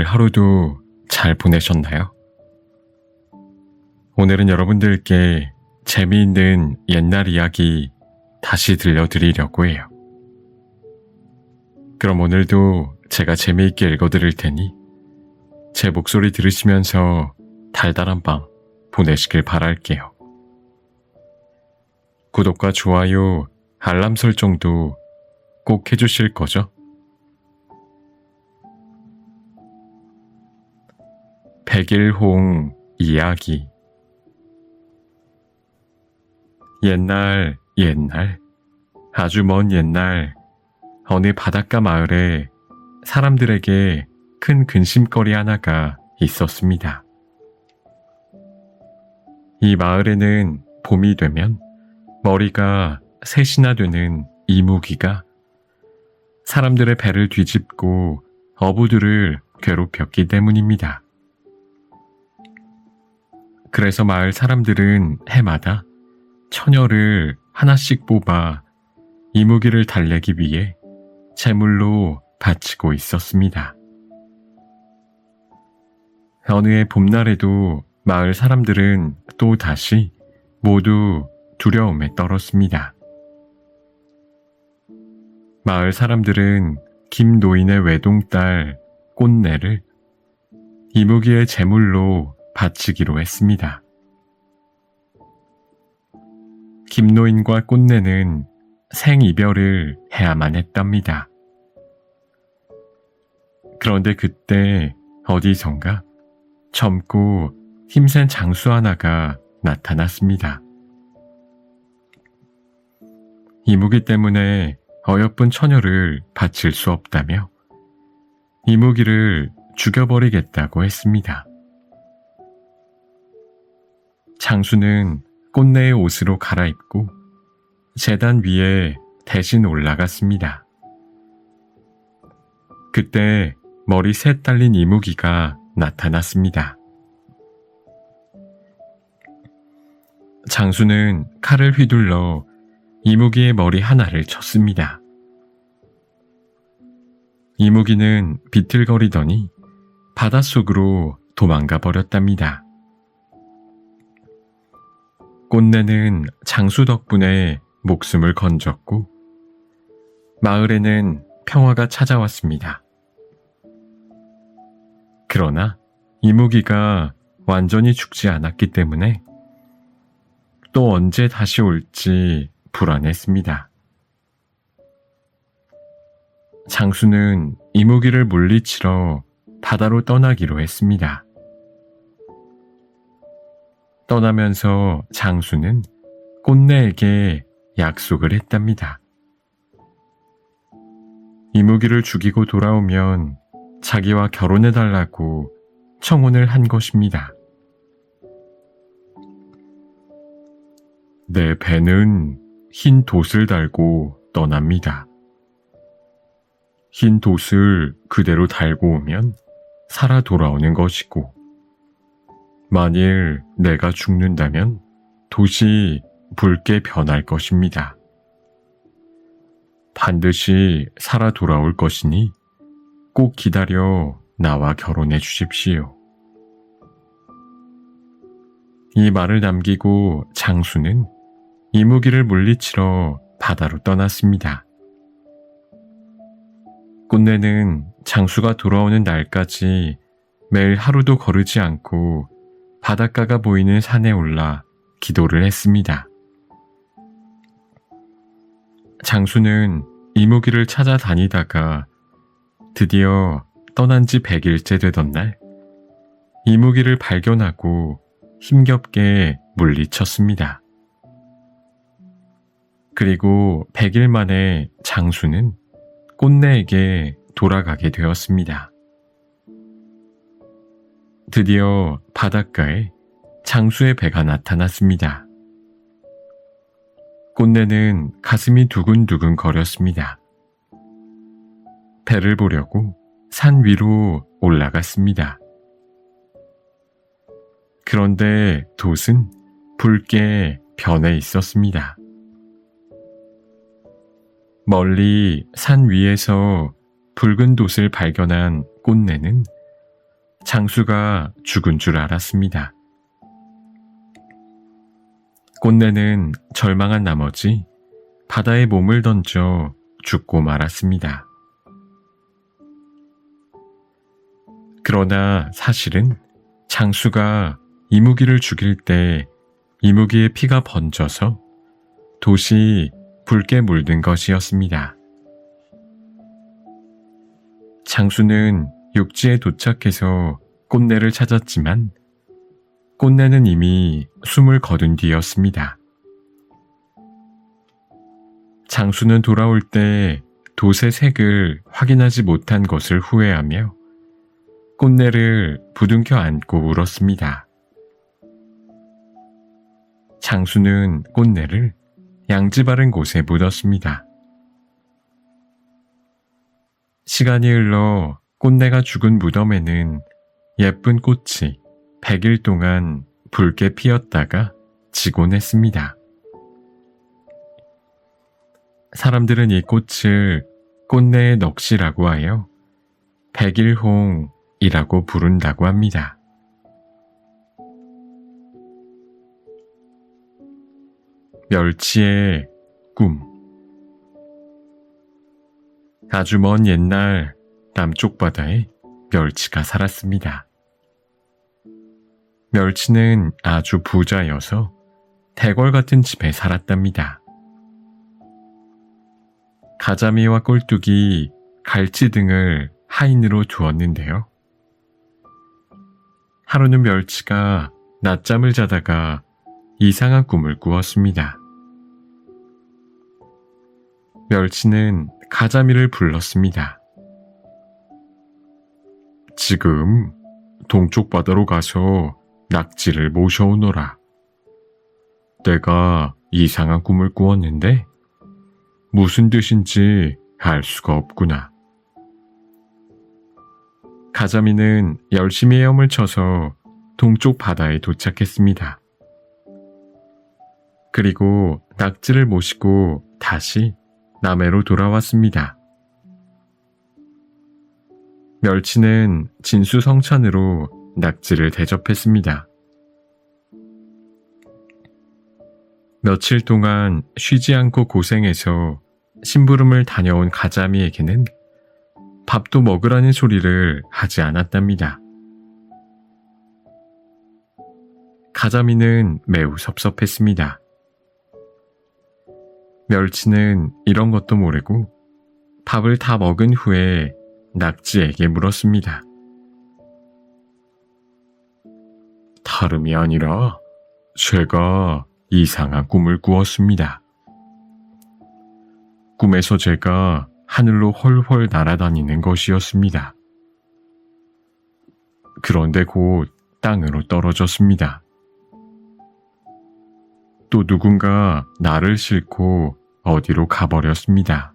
하루도 잘 보내셨나요? 오늘은 여러분들께 재미있는 옛날 이야기 다시 들려드리려고 해요. 그럼 오늘도 제가 재미있게 읽어드릴 테니 제 목소리 들으시면서 달달한 밤 보내시길 바랄게요. 구독과 좋아요, 알람 설정도 꼭 해주실 거죠? 백일홍 이야기. 옛날 아주 먼 옛날 어느 바닷가 마을에 사람들에게 큰 근심거리 하나가 있었습니다. 이 마을에는 봄이 되면 머리가 셋이나 되는 이무기가 사람들의 배를 뒤집고 어부들을 괴롭혔기 때문입니다. 그래서 마을 사람들은 해마다 처녀를 하나씩 뽑아 이무기를 달래기 위해 제물로 바치고 있었습니다. 어느 해 봄날에도 마을 사람들은 또 다시 모두 두려움에 떨었습니다. 마을 사람들은 김 노인의 외동딸 꽃내를 이무기의 제물로 바치기로 했습니다. 김노인과 꽃내는 생이별을 해야만 했답니다. 그런데 그때 어디선가 젊고 힘센 장수 하나가 나타났습니다. 이무기 때문에 어여쁜 처녀를 바칠 수 없다며 이무기를 죽여버리겠다고 했습니다. 장수는 꽃내의 옷으로 갈아입고 제단 위에 대신 올라갔습니다. 그때 머리 셋 달린 이무기가 나타났습니다. 장수는 칼을 휘둘러 이무기의 머리 하나를 쳤습니다. 이무기는 비틀거리더니 바닷속으로 도망가 버렸답니다. 꽃내는 장수 덕분에 목숨을 건졌고 마을에는 평화가 찾아왔습니다. 그러나 이무기가 완전히 죽지 않았기 때문에 또 언제 다시 올지 불안했습니다. 장수는 이무기를 물리치러 바다로 떠나기로 했습니다. 떠나면서 장수는 꽃내에게 약속을 했답니다. 이무기를 죽이고 돌아오면 자기와 결혼해달라고 청혼을 한 것입니다. 내 배는 흰 돛을 달고 떠납니다. 흰 돛을 그대로 달고 오면 살아 돌아오는 것이고, 만일 내가 죽는다면 돛이 붉게 변할 것입니다. 반드시 살아 돌아올 것이니 꼭 기다려 나와 결혼해 주십시오. 이 말을 남기고 장수는 이무기를 물리치러 바다로 떠났습니다. 꽃내는 장수가 돌아오는 날까지 매일 하루도 거르지 않고 바닷가가 보이는 산에 올라 기도를 했습니다. 장수는 이무기를 찾아다니다가 드디어 떠난 지 100일째 되던 날 이무기를 발견하고 힘겹게 물리쳤습니다. 그리고 100일 만에 장수는 꽃내에게 돌아가게 되었습니다. 드디어 바닷가에 장수의 배가 나타났습니다. 꽃내는 가슴이 두근두근 거렸습니다. 배를 보려고 산 위로 올라갔습니다. 그런데 돛은 붉게 변해 있었습니다. 멀리 산 위에서 붉은 돛을 발견한 꽃내는 장수가 죽은 줄 알았습니다. 꽃내는 절망한 나머지 바다에 몸을 던져 죽고 말았습니다. 그러나 사실은 장수가 이무기를 죽일 때 이무기의 피가 번져서 돛이 붉게 물든 것이었습니다. 장수는 육지에 도착해서 꽃내를 찾았지만 꽃내는 이미 숨을 거둔 뒤였습니다. 장수는 돌아올 때 돛의 색을 확인하지 못한 것을 후회하며 꽃내를 부둥켜 안고 울었습니다. 장수는 꽃내를 양지 바른 곳에 묻었습니다. 시간이 흘러 꽃내가 죽은 무덤에는 예쁜 꽃이 100일 동안 붉게 피었다가 지곤 했습니다. 사람들은 이 꽃을 꽃내의 넋이라고 하여 100일홍이라고 부른다고 합니다. 멸치의 꿈. 아주 먼 옛날 남쪽 바다에 멸치가 살았습니다. 멸치는 아주 부자여서 대궐 같은 집에 살았답니다. 가자미와 꼴뚜기, 갈치 등을 하인으로 두었는데요. 하루는 멸치가 낮잠을 자다가 이상한 꿈을 꾸었습니다. 멸치는 가자미를 불렀습니다. 지금 동쪽 바다로 가서 낙지를 모셔오너라. 내가 이상한 꿈을 꾸었는데 무슨 뜻인지 알 수가 없구나. 가자미는 열심히 헤엄을 쳐서 동쪽 바다에 도착했습니다. 그리고 낙지를 모시고 다시 남해로 돌아왔습니다. 멸치는 진수성찬으로 낙지를 대접했습니다. 며칠 동안 쉬지 않고 고생해서 심부름을 다녀온 가자미에게는 밥도 먹으라는 소리를 하지 않았답니다. 가자미는 매우 섭섭했습니다. 멸치는 이런 것도 모르고 밥을 다 먹은 후에 낙지에게 물었습니다. 다름이 아니라 제가 이상한 꿈을 꾸었습니다. 꿈에서 제가 하늘로 헐헐 날아다니는 것이었습니다. 그런데 곧 땅으로 떨어졌습니다. 또 누군가 나를 싣고 어디로 가버렸습니다.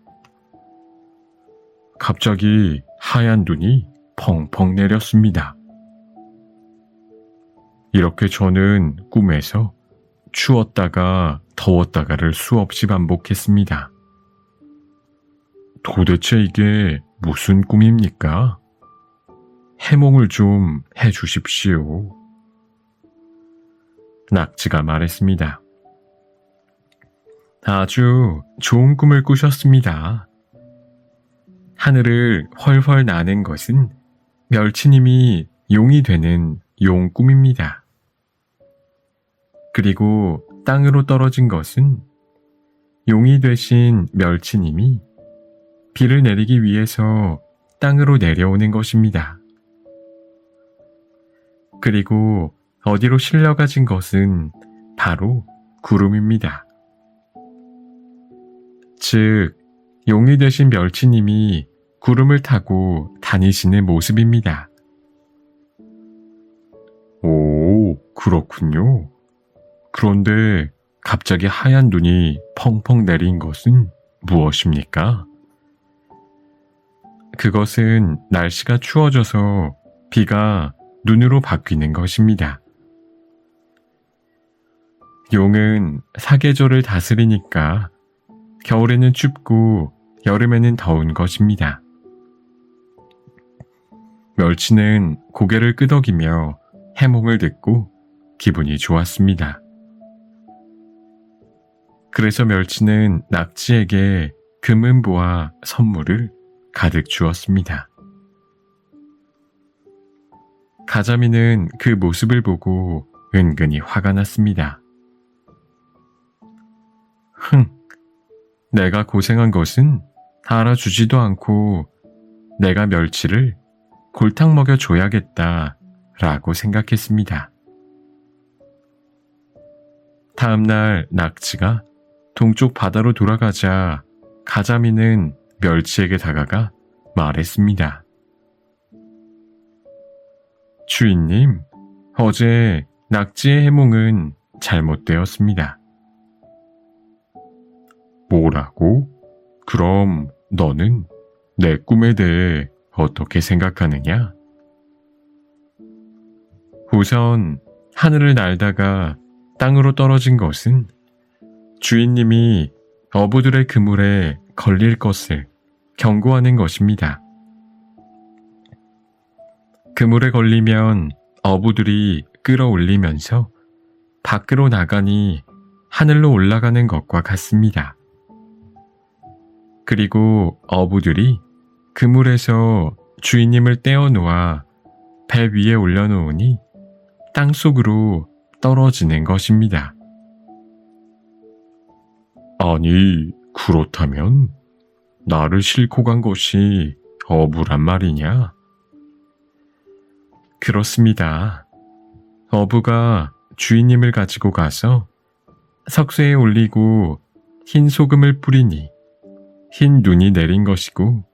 갑자기 하얀 눈이 펑펑 내렸습니다. 이렇게 저는 꿈에서 추웠다가 더웠다가를 수없이 반복했습니다. 도대체 이게 무슨 꿈입니까? 해몽을 좀 해주십시오. 낙지가 말했습니다. 아주 좋은 꿈을 꾸셨습니다. 하늘을 헐헐 나는 것은 멸치님이 용이 되는 용 꿈입니다. 그리고 땅으로 떨어진 것은 용이 되신 멸치님이 비를 내리기 위해서 땅으로 내려오는 것입니다. 그리고 어디로 실려가진 것은 바로 구름입니다. 즉, 용이 되신 멸치님이 구름을 타고 다니시는 모습입니다. 오, 그렇군요. 그런데 갑자기 하얀 눈이 펑펑 내린 것은 무엇입니까? 그것은 날씨가 추워져서 비가 눈으로 바뀌는 것입니다. 용은 사계절을 다스리니까 겨울에는 춥고 여름에는 더운 것입니다. 멸치는 고개를 끄덕이며 해몽을 듣고 기분이 좋았습니다. 그래서 멸치는 낙지에게 금은보와 선물을 가득 주었습니다. 가자미는 그 모습을 보고 은근히 화가 났습니다. 내가 고생한 것은 알아주지도 않고 내가 멸치를 골탕 먹여줘야겠다 라고 생각했습니다. 다음날 낙지가 동쪽 바다로 돌아가자 가자미는 멸치에게 다가가 말했습니다. 주인님, 어제 낙지의 해몽은 잘못되었습니다. 뭐라고? 그럼 너는 내 꿈에 대해 어떻게 생각하느냐? 우선 하늘을 날다가 땅으로 떨어진 것은 주인님이 어부들의 그물에 걸릴 것을 경고하는 것입니다. 그물에 걸리면 어부들이 끌어올리면서 밖으로 나가니 하늘로 올라가는 것과 같습니다. 그리고 어부들이 그물에서 주인님을 떼어놓아 배 위에 올려놓으니 땅속으로 떨어지는 것입니다. 아니, 그렇다면 나를 싣고 간 것이 어부란 말이냐? 그렇습니다. 어부가 주인님을 가지고 가서 석쇠에 올리고 흰 소금을 뿌리니 흰 눈이 내린 것이고,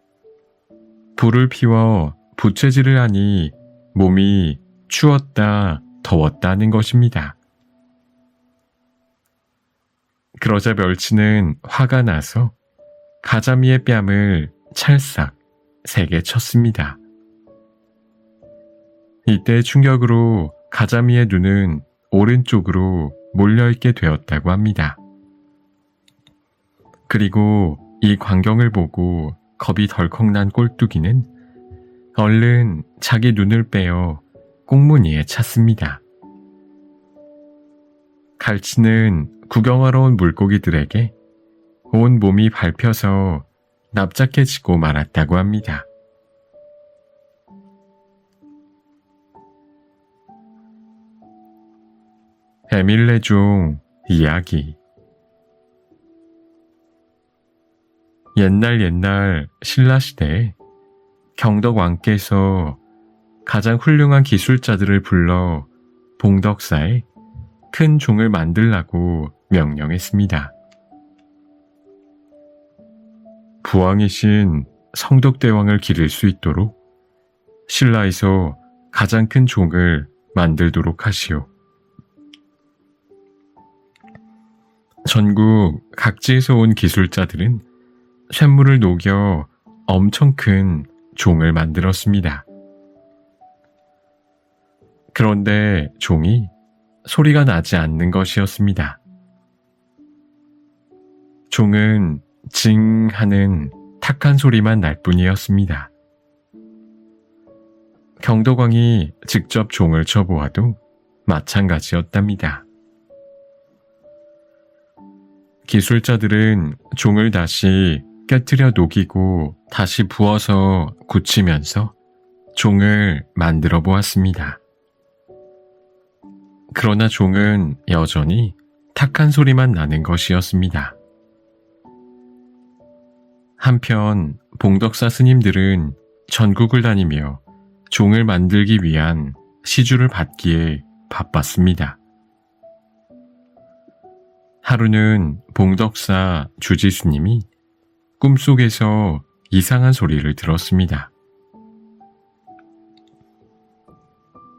불을 피워 부채질을 하니 몸이 추웠다 더웠다 하는 것입니다. 그러자 멸치는 화가 나서 가자미의 뺨을 찰싹 3개 쳤습니다. 이때 충격으로 가자미의 눈은 오른쪽으로 몰려있게 되었다고 합니다. 그리고 이 광경을 보고 겁이 덜컥 난 꼴뚜기는 얼른 자기 눈을 빼어 꽁무니에 찼습니다. 갈치는 구경하러 온 물고기들에게 온 몸이 밟혀서 납작해지고 말았다고 합니다. 에밀레종 이야기. 옛날 신라시대에 경덕왕께서 가장 훌륭한 기술자들을 불러 봉덕사에 큰 종을 만들라고 명령했습니다. 부왕이신 성덕대왕을 기릴 수 있도록 신라에서 가장 큰 종을 만들도록 하시오. 전국 각지에서 온 기술자들은 쇳물을 녹여 엄청 큰 종을 만들었습니다. 그런데 종이 소리가 나지 않는 것이었습니다. 종은 징 하는 탁한 소리만 날 뿐이었습니다. 경덕왕이 직접 종을 쳐보아도 마찬가지였답니다. 기술자들은 종을 다시 깨트려 녹이고 다시 부어서 굳히면서 종을 만들어 보았습니다. 그러나 종은 여전히 탁한 소리만 나는 것이었습니다. 한편 봉덕사 스님들은 전국을 다니며 종을 만들기 위한 시주를 받기에 바빴습니다. 하루는 봉덕사 주지스님이 꿈속에서 이상한 소리를 들었습니다.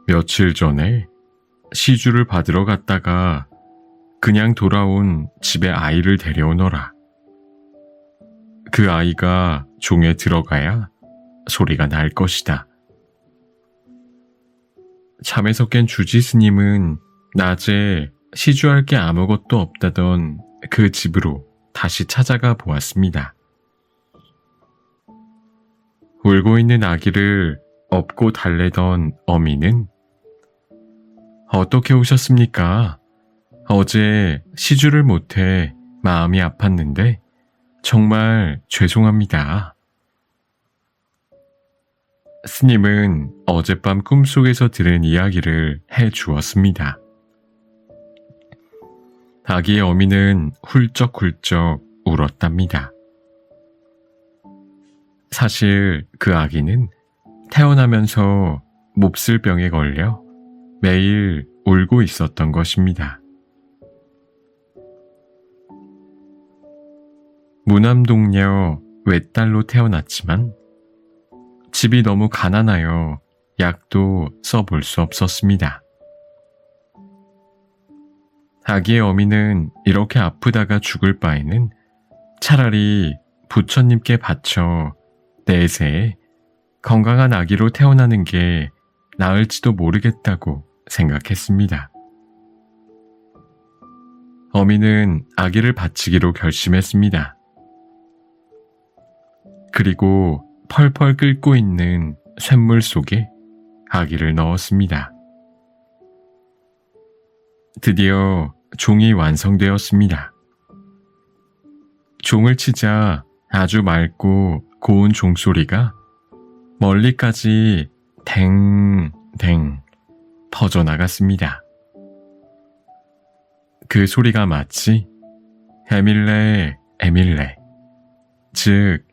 며칠 전에 시주를 받으러 갔다가 그냥 돌아온 집에 아이를 데려오너라. 그 아이가 종에 들어가야 소리가 날 것이다. 잠에서 깬 주지스님은 낮에 시주할 게 아무것도 없다던 그 집으로 다시 찾아가 보았습니다. 울고 있는 아기를 업고 달래던 어미는 어떻게 오셨습니까? 어제 시주를 못해 마음이 아팠는데 정말 죄송합니다. 스님은 어젯밤 꿈속에서 들은 이야기를 해 주었습니다. 아기의 어미는 훌쩍훌쩍 울었답니다. 사실 그 아기는 태어나면서 몹쓸 병에 걸려 매일 울고 있었던 것입니다. 무남동녀 외딸로 태어났지만 집이 너무 가난하여 약도 써볼 수 없었습니다. 아기의 어미는 이렇게 아프다가 죽을 바에는 차라리 부처님께 바쳐 내세에 건강한 아기로 태어나는 게 나을지도 모르겠다고 생각했습니다. 어미는 아기를 바치기로 결심했습니다. 그리고 펄펄 끓고 있는 쇳물 속에 아기를 넣었습니다. 드디어 종이 완성되었습니다. 종을 치자 아주 맑고 고운 종소리가 멀리까지 댕댕 퍼져나갔습니다. 그 소리가 마치 에밀레, 에밀레, 즉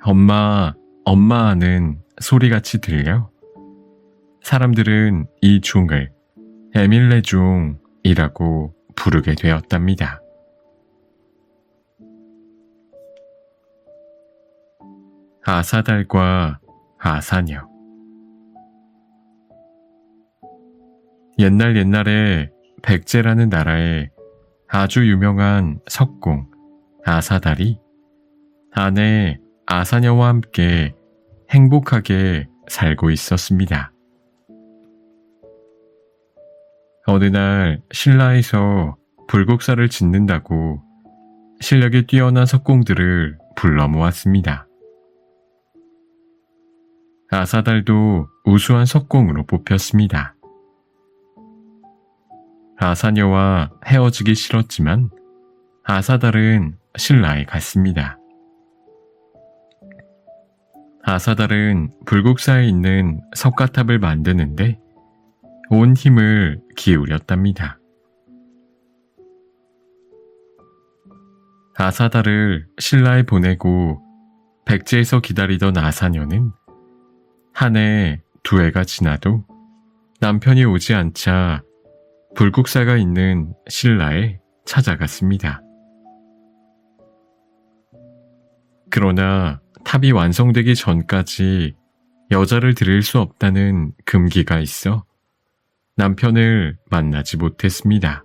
엄마, 엄마 하는 소리같이 들려 사람들은 이 종을 에밀레 종이라고 부르게 되었답니다. 아사달과 아사녀. 옛날에 백제라는 나라에 아주 유명한 석공 아사달이 아내 아사녀와 함께 행복하게 살고 있었습니다. 어느 날 신라에서 불국사를 짓는다고 실력이 뛰어난 석공들을 불러 모았습니다. 아사달도 우수한 석공으로 뽑혔습니다. 아사녀와 헤어지기 싫었지만 아사달은 신라에 갔습니다. 아사달은 불국사에 있는 석가탑을 만드는데 온 힘을 기울였답니다. 아사달을 신라에 보내고 백제에서 기다리던 아사녀는 한 해, 두 해가 지나도 남편이 오지 않자 불국사가 있는 신라에 찾아갔습니다. 그러나 탑이 완성되기 전까지 여자를 들일 수 없다는 금기가 있어 남편을 만나지 못했습니다.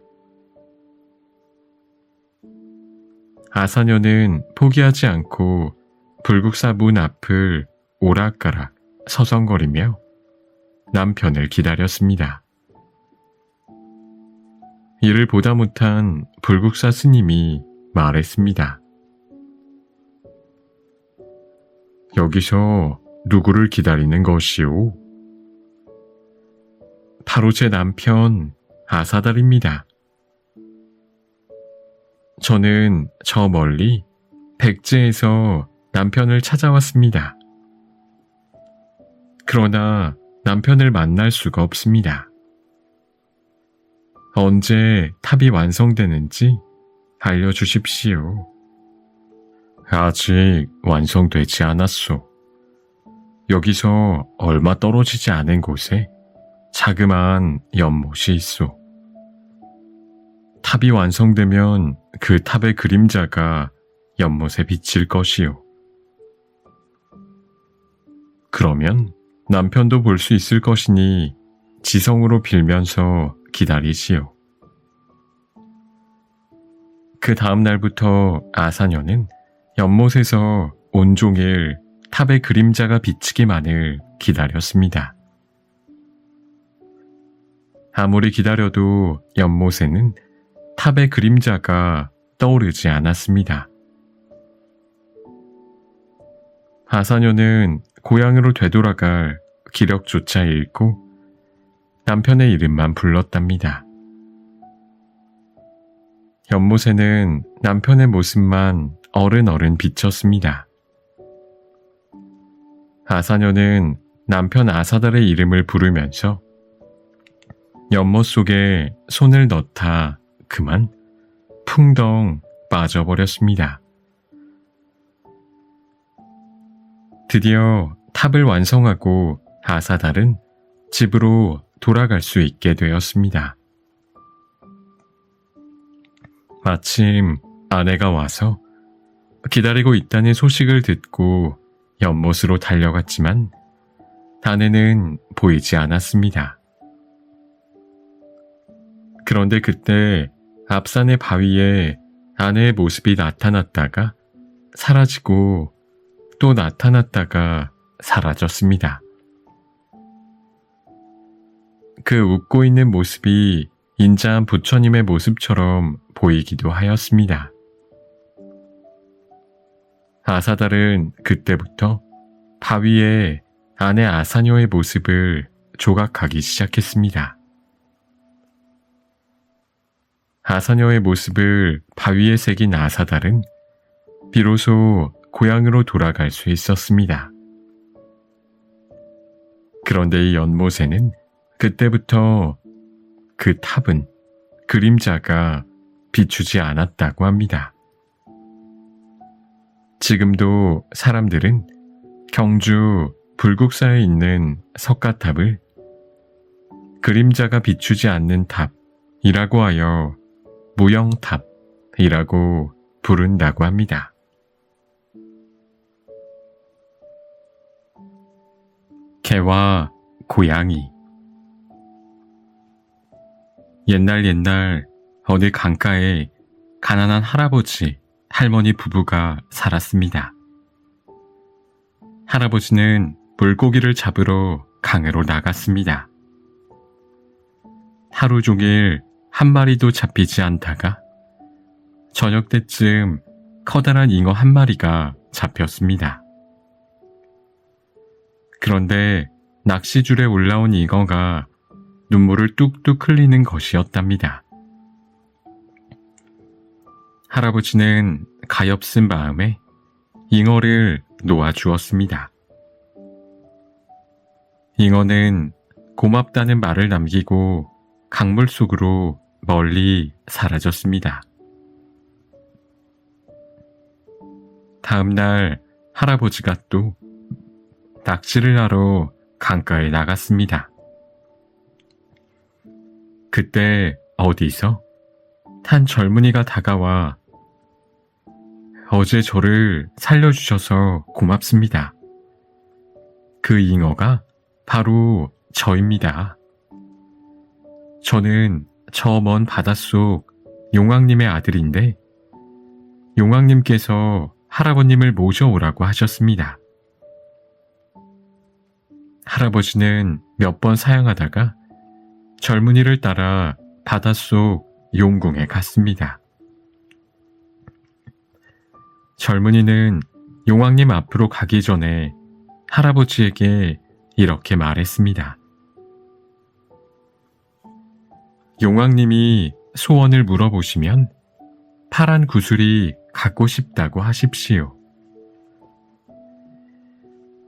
아사녀는 포기하지 않고 불국사 문 앞을 오락가락 서성거리며 남편을 기다렸습니다. 이를 보다 못한 불국사 스님이 말했습니다. 여기서 누구를 기다리는 것이오? 바로 제 남편 아사달입니다. 저는 저 멀리 백제에서 남편을 찾아왔습니다. 그러나 남편을 만날 수가 없습니다. 언제 탑이 완성되는지 알려주십시오. 아직 완성되지 않았소. 여기서 얼마 떨어지지 않은 곳에 자그마한 연못이 있소. 탑이 완성되면 그 탑의 그림자가 연못에 비칠 것이요. 그러면 남편도 볼 수 있을 것이니 지성으로 빌면서 기다리시오. 그 다음 날부터 아사녀는 연못에서 온종일 탑의 그림자가 비치기만을 기다렸습니다. 아무리 기다려도 연못에는 탑의 그림자가 떠오르지 않았습니다. 아사녀는 고향으로 되돌아갈 기력조차 잃고 남편의 이름만 불렀답니다. 연못에는 남편의 모습만 어른어른 비쳤습니다. 아사녀는 남편 아사달의 이름을 부르면서 연못 속에 손을 넣다 그만 풍덩 빠져버렸습니다. 드디어 탑을 완성하고 아사달은 집으로 돌아갈 수 있게 되었습니다. 마침 아내가 와서 기다리고 있다는 소식을 듣고 연못으로 달려갔지만 아내는 보이지 않았습니다. 그런데 그때 앞산의 바위에 아내의 모습이 나타났다가 사라지고 또 나타났다가 사라졌습니다. 그 웃고 있는 모습이 인자한 부처님의 모습처럼 보이기도 하였습니다. 아사달은 그때부터 바위에 아내 아사녀의 모습을 조각하기 시작했습니다. 아사녀의 모습을 바위에 새긴 아사달은 비로소 고향으로 돌아갈 수 있었습니다. 그런데 이 연못에는 그때부터 그 탑은 그림자가 비추지 않았다고 합니다. 지금도 사람들은 경주 불국사에 있는 석가탑을 그림자가 비추지 않는 탑이라고 하여 무영탑이라고 부른다고 합니다. 개와 고양이. 옛날 어느 강가에 가난한 할아버지, 할머니 부부가 살았습니다. 할아버지는 물고기를 잡으러 강으로 나갔습니다. 하루 종일 한 마리도 잡히지 않다가 저녁 때쯤 커다란 잉어 한 마리가 잡혔습니다. 그런데 낚시줄에 올라온 잉어가 눈물을 뚝뚝 흘리는 것이었답니다. 할아버지는 가엾은 마음에 잉어를 놓아주었습니다. 잉어는 고맙다는 말을 남기고 강물 속으로 멀리 사라졌습니다. 다음 날 할아버지가 또 낚시를 하러 강가에 나갔습니다. 그때 어디서 한 젊은이가 다가와 어제 저를 살려주셔서 고맙습니다. 그 잉어가 바로 저입니다. 저는 저 먼 바닷속 용왕님의 아들인데 용왕님께서 할아버님을 모셔오라고 하셨습니다. 할아버지는 몇 번 사양하다가 젊은이를 따라 바닷속 용궁에 갔습니다. 젊은이는 용왕님 앞으로 가기 전에 할아버지에게 이렇게 말했습니다. 용왕님이 소원을 물어보시면 파란 구슬이 갖고 싶다고 하십시오.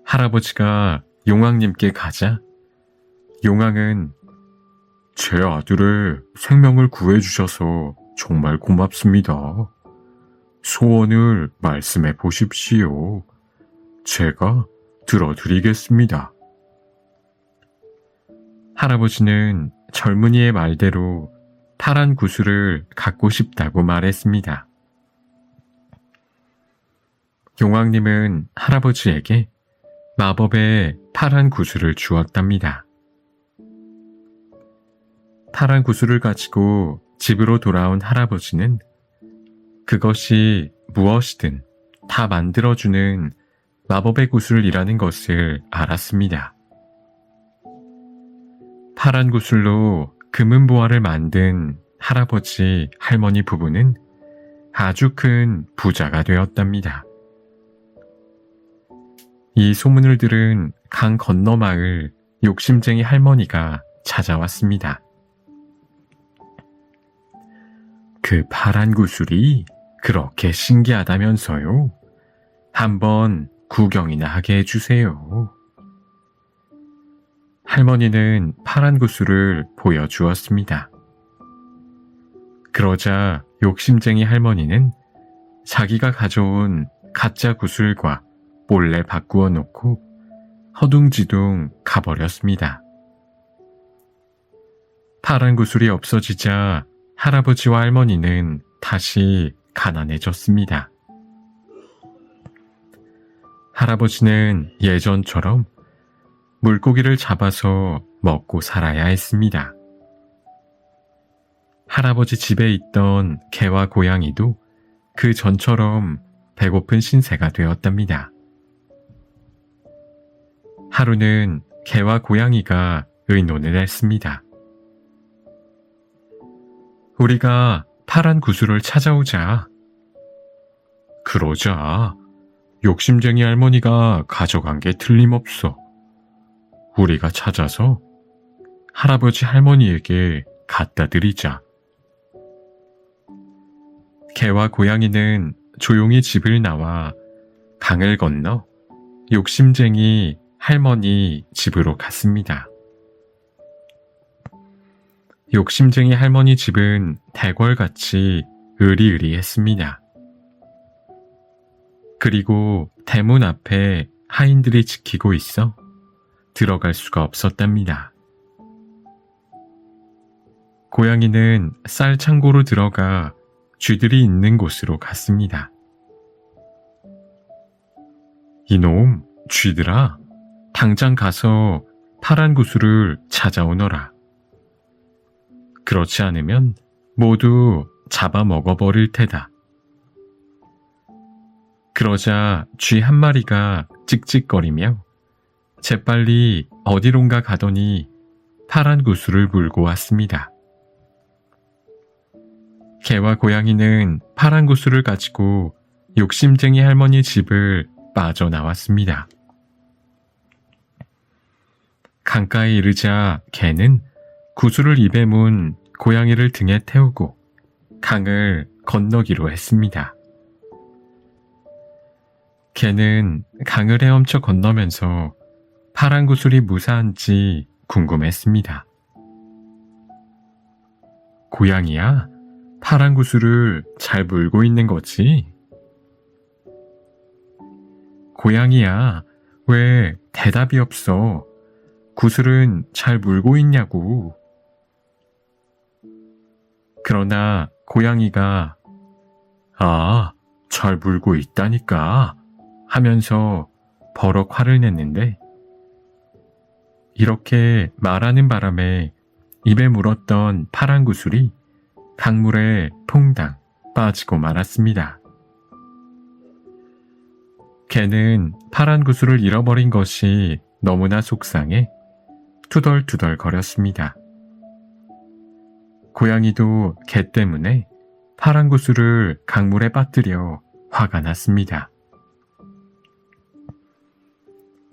할아버지가 용왕님께 가자 용왕은 제 아들의 생명을 구해주셔서 정말 고맙습니다. 소원을 말씀해 보십시오. 제가 들어드리겠습니다. 할아버지는 젊은이의 말대로 파란 구슬을 갖고 싶다고 말했습니다. 용왕님은 할아버지에게 마법의 파란 구슬을 주었답니다. 파란 구슬을 가지고 집으로 돌아온 할아버지는 그것이 무엇이든 다 만들어주는 마법의 구슬이라는 것을 알았습니다. 파란 구슬로 금은보화를 만든 할아버지, 할머니 부부는 아주 큰 부자가 되었답니다. 이 소문을 들은 강 건너 마을 욕심쟁이 할머니가 찾아왔습니다. 그 파란 구슬이 그렇게 신기하다면서요? 한번 구경이나 하게 해주세요. 할머니는 파란 구슬을 보여주었습니다. 그러자 욕심쟁이 할머니는 자기가 가져온 가짜 구슬과 몰래 바꾸어 놓고 허둥지둥 가버렸습니다. 파란 구슬이 없어지자 할아버지와 할머니는 다시 가난해졌습니다. 할아버지는 예전처럼 물고기를 잡아서 먹고 살아야 했습니다. 할아버지 집에 있던 개와 고양이도 그 전처럼 배고픈 신세가 되었답니다. 하루는 개와 고양이가 의논을 했습니다. 우리가 파란 구슬을 찾아오자. 그러자. 욕심쟁이 할머니가 가져간 게 틀림없어. 우리가 찾아서 할아버지 할머니에게 갖다 드리자. 개와 고양이는 조용히 집을 나와 강을 건너 욕심쟁이 할머니 집으로 갔습니다. 욕심쟁이 할머니 집은 대궐같이 으리으리했습니다. 그리고 대문 앞에 하인들이 지키고 있어 들어갈 수가 없었답니다. 고양이는 쌀 창고로 들어가 쥐들이 있는 곳으로 갔습니다. 이놈, 쥐들아, 당장 가서 파란 구슬을 찾아오너라. 그렇지 않으면 모두 잡아먹어버릴 테다. 그러자 쥐 한 마리가 찍찍거리며 재빨리 어디론가 가더니 파란 구슬을 물고 왔습니다. 개와 고양이는 파란 구슬을 가지고 욕심쟁이 할머니 집을 빠져나왔습니다. 강가에 이르자 개는 구슬을 입에 문 고양이를 등에 태우고 강을 건너기로 했습니다. 개는 강을 헤엄쳐 건너면서 파란 구슬이 무사한지 궁금했습니다. 고양이야, 파란 구슬을 잘 물고 있는 거지? 고양이야, 왜 대답이 없어? 구슬은 잘 물고 있냐고. 그러나 고양이가 잘 물고 있다니까 하면서 버럭 화를 냈는데 이렇게 말하는 바람에 입에 물었던 파란 구슬이 강물에 퐁당 빠지고 말았습니다. 개는 파란 구슬을 잃어버린 것이 너무나 속상해 투덜투덜 거렸습니다. 고양이도 개 때문에 파란 구슬을 강물에 빠뜨려 화가 났습니다.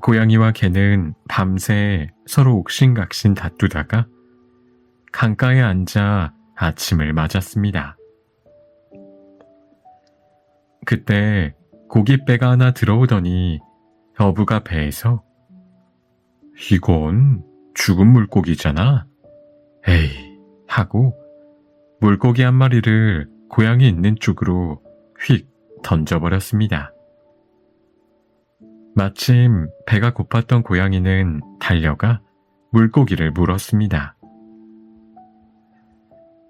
고양이와 개는 밤새 서로 옥신각신 다투다가 강가에 앉아 아침을 맞았습니다. 그때 고깃배가 하나 들어오더니 어부가 배에서 이건 죽은 물고기잖아. 에이 하고 물고기 한 마리를 고양이 있는 쪽으로 휙 던져버렸습니다. 마침 배가 고팠던 고양이는 달려가 물고기를 물었습니다.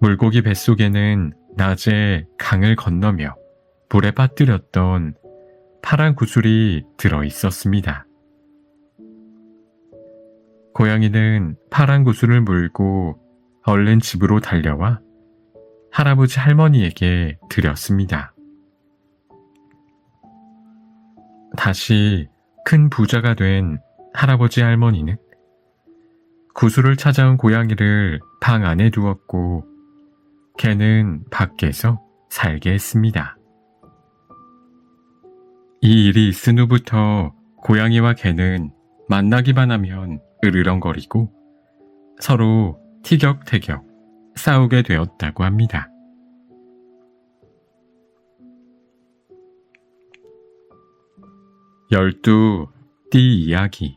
물고기 뱃속에는 낮에 강을 건너며 물에 빠뜨렸던 파란 구슬이 들어있었습니다. 고양이는 파란 구슬을 물고 얼른 집으로 달려와 할아버지 할머니에게 드렸습니다. 다시 큰 부자가 된 할아버지 할머니는 구슬을 찾아온 고양이를 방 안에 두었고 개는 밖에서 살게 했습니다. 이 일이 있은 후부터 고양이와 개는 만나기만 하면 으르렁거리고 서로 티격태격 싸우게 되었다고 합니다. 열두 띠 이야기.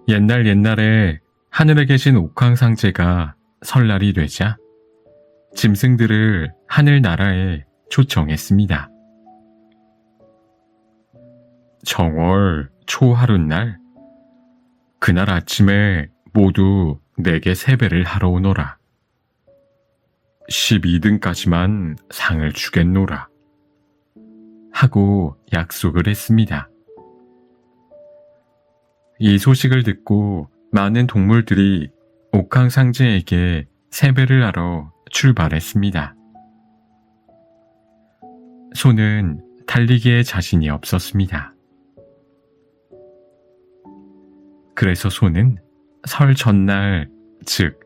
옛날에 하늘에 계신 옥황상제가 설날이 되자 짐승들을 하늘나라에 초청했습니다. 정월 초하룻날, 그날 아침에 모두 내게 세배를 하러 오너라. 12등까지만 상을 주겠노라. 하고 약속을 했습니다. 이 소식을 듣고 많은 동물들이 옥황상제에게 세배를 하러 출발했습니다. 소는 달리기에 자신이 없었습니다. 그래서 소는 설 전날, 즉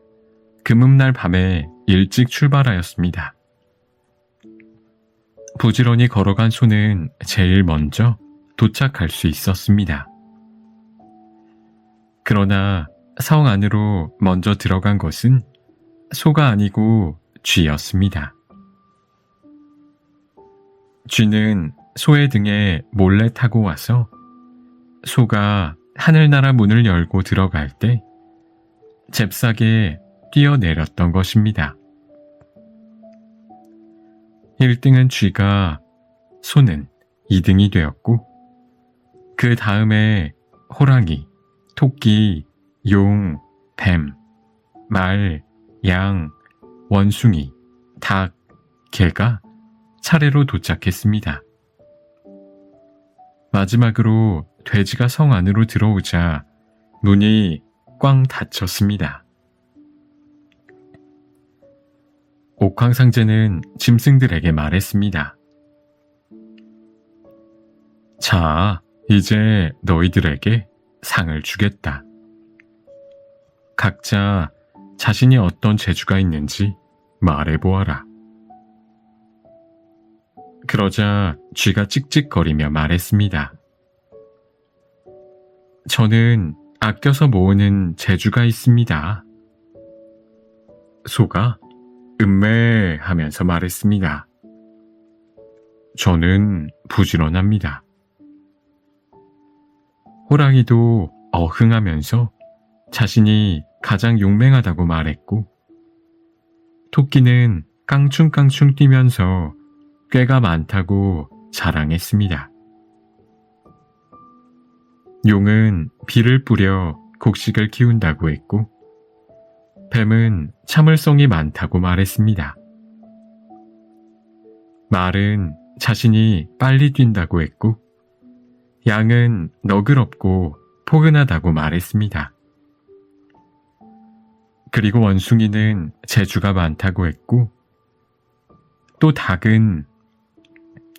금음날 밤에 일찍 출발하였습니다. 부지런히 걸어간 소는 제일 먼저 도착할 수 있었습니다. 그러나 성 안으로 먼저 들어간 것은 소가 아니고 쥐였습니다. 쥐는 소의 등에 몰래 타고 와서 소가 하늘나라 문을 열고 들어갈 때 잽싸게 뛰어내렸던 것입니다. 1등은 쥐가, 소는 2등이 되었고, 그 다음에 호랑이, 토끼, 용, 뱀, 말, 양, 원숭이, 닭, 개가 차례로 도착했습니다. 마지막으로 돼지가 성 안으로 들어오자 문이 꽝 닫혔습니다. 옥황상제는 짐승들에게 말했습니다. 자, 이제 너희들에게 상을 주겠다. 각자 자신이 어떤 재주가 있는지 말해보아라. 그러자 쥐가 찍찍거리며 말했습니다. 저는 아껴서 모으는 재주가 있습니다. 소가 음매하면서 말했습니다. 저는 부지런합니다. 호랑이도 어흥하면서 자신이 가장 용맹하다고 말했고, 토끼는 깡충깡충 뛰면서 꾀가 많다고 자랑했습니다. 용은 비를 뿌려 곡식을 키운다고 했고, 뱀은 참을성이 많다고 말했습니다. 말은 자신이 빨리 뛴다고 했고, 양은 너그럽고 포근하다고 말했습니다. 그리고 원숭이는 재주가 많다고 했고, 또 닭은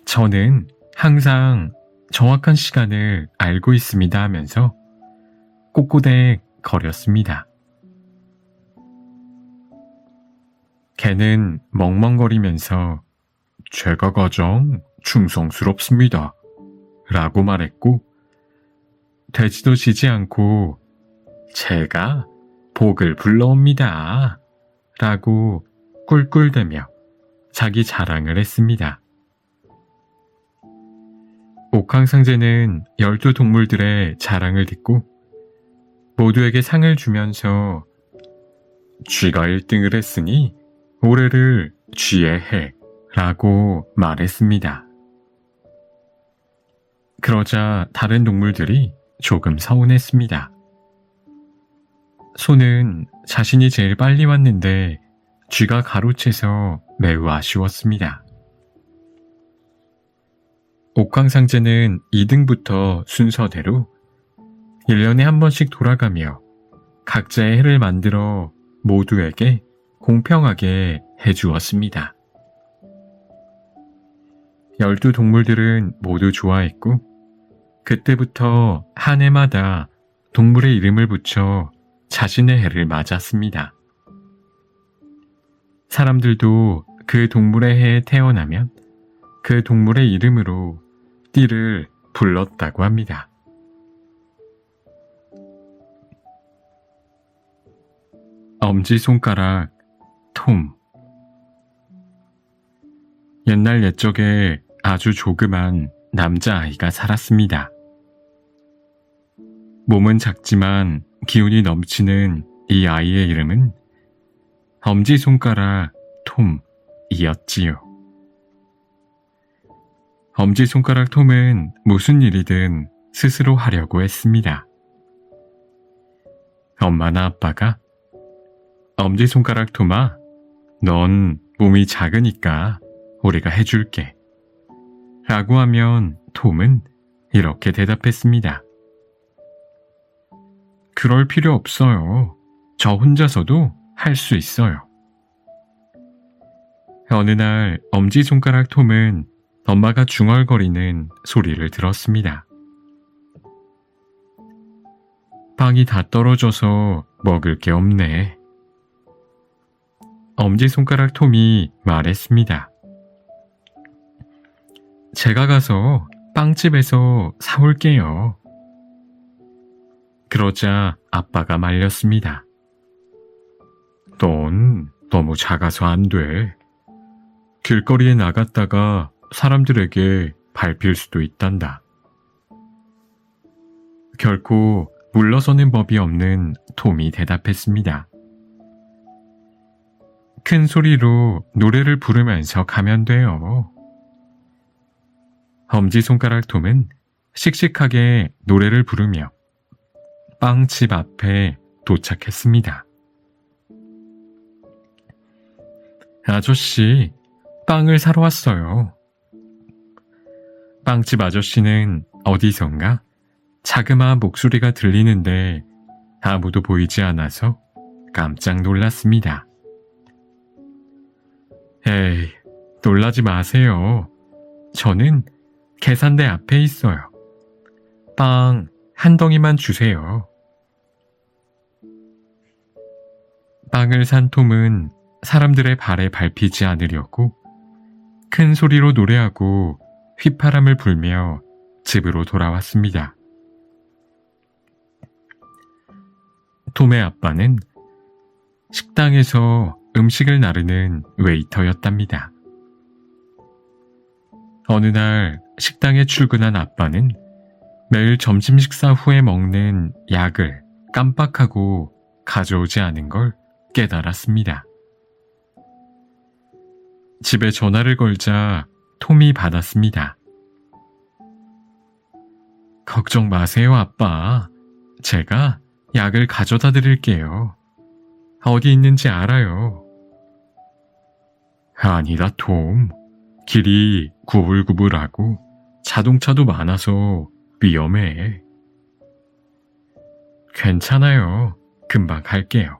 저는 항상 정확한 시간을 알고 있습니다 하면서 꼬꼬댁 거렸습니다. 개는 멍멍거리면서 제가 가장 충성스럽습니다 라고 말했고, 돼지도 지지 않고 제가 복을 불러옵니다 라고 꿀꿀대며 자기 자랑을 했습니다. 옥황상제는 12동물들의 자랑을 듣고 모두에게 상을 주면서 쥐가 1등을 했으니 올해를 쥐의 해 라고 말했습니다. 그러자 다른 동물들이 조금 서운했습니다. 소는 자신이 제일 빨리 왔는데 쥐가 가로채서 매우 아쉬웠습니다. 옥황상제는 2등부터 순서대로 1년에 한 번씩 돌아가며 각자의 해를 만들어 모두에게 공평하게 해주었습니다. 12동물들은 모두 좋아했고, 그때부터 한 해마다 동물의 이름을 붙여 자신의 해를 맞았습니다. 사람들도 그 동물의 해에 태어나면 그 동물의 이름으로 띠를 불렀다고 합니다. 엄지손가락 톰. 옛날 옛적에 아주 조그만 남자아이가 살았습니다. 몸은 작지만 기운이 넘치는 이 아이의 이름은 엄지손가락 톰이었지요. 엄지손가락 톰은 무슨 일이든 스스로 하려고 했습니다. 엄마나 아빠가 엄지손가락 톰아, 넌 몸이 작으니까 우리가 해줄게 라고 하면 톰은 이렇게 대답했습니다. 그럴 필요 없어요. 저 혼자서도 할 수 있어요. 어느 날 엄지손가락 톰은 엄마가 중얼거리는 소리를 들었습니다. 빵이 다 떨어져서 먹을 게 없네. 엄지손가락 톰이 말했습니다. 제가 가서 빵집에서 사올게요. 그러자 아빠가 말렸습니다. 넌 너무 작아서 안 돼. 길거리에 나갔다가 사람들에게 밟힐 수도 있단다. 결코 물러서는 법이 없는 톰이 대답했습니다. 큰 소리로 노래를 부르면서 가면 돼요. 엄지손가락 톰은 씩씩하게 노래를 부르며 빵집 앞에 도착했습니다. 아저씨, 빵을 사러 왔어요. 빵집 아저씨는 어디선가 자그마한 목소리가 들리는데 아무도 보이지 않아서 깜짝 놀랐습니다. 에이, 놀라지 마세요. 저는 계산대 앞에 있어요. 빵 한 덩이만 주세요. 빵을 산 톰은 사람들의 발에 밟히지 않으려고 큰 소리로 노래하고 휘파람을 불며 집으로 돌아왔습니다. 톰의 아빠는 식당에서 음식을 나르는 웨이터였답니다. 어느 날 식당에 출근한 아빠는 매일 점심 식사 후에 먹는 약을 깜빡하고 가져오지 않은 걸 깨달았습니다. 집에 전화를 걸자 톰이 받았습니다. 걱정 마세요, 아빠. 제가 약을 가져다 드릴게요. 어디 있는지 알아요. 아니다, 톰. 길이 구불구불하고 자동차도 많아서 위험해. 괜찮아요. 금방 갈게요.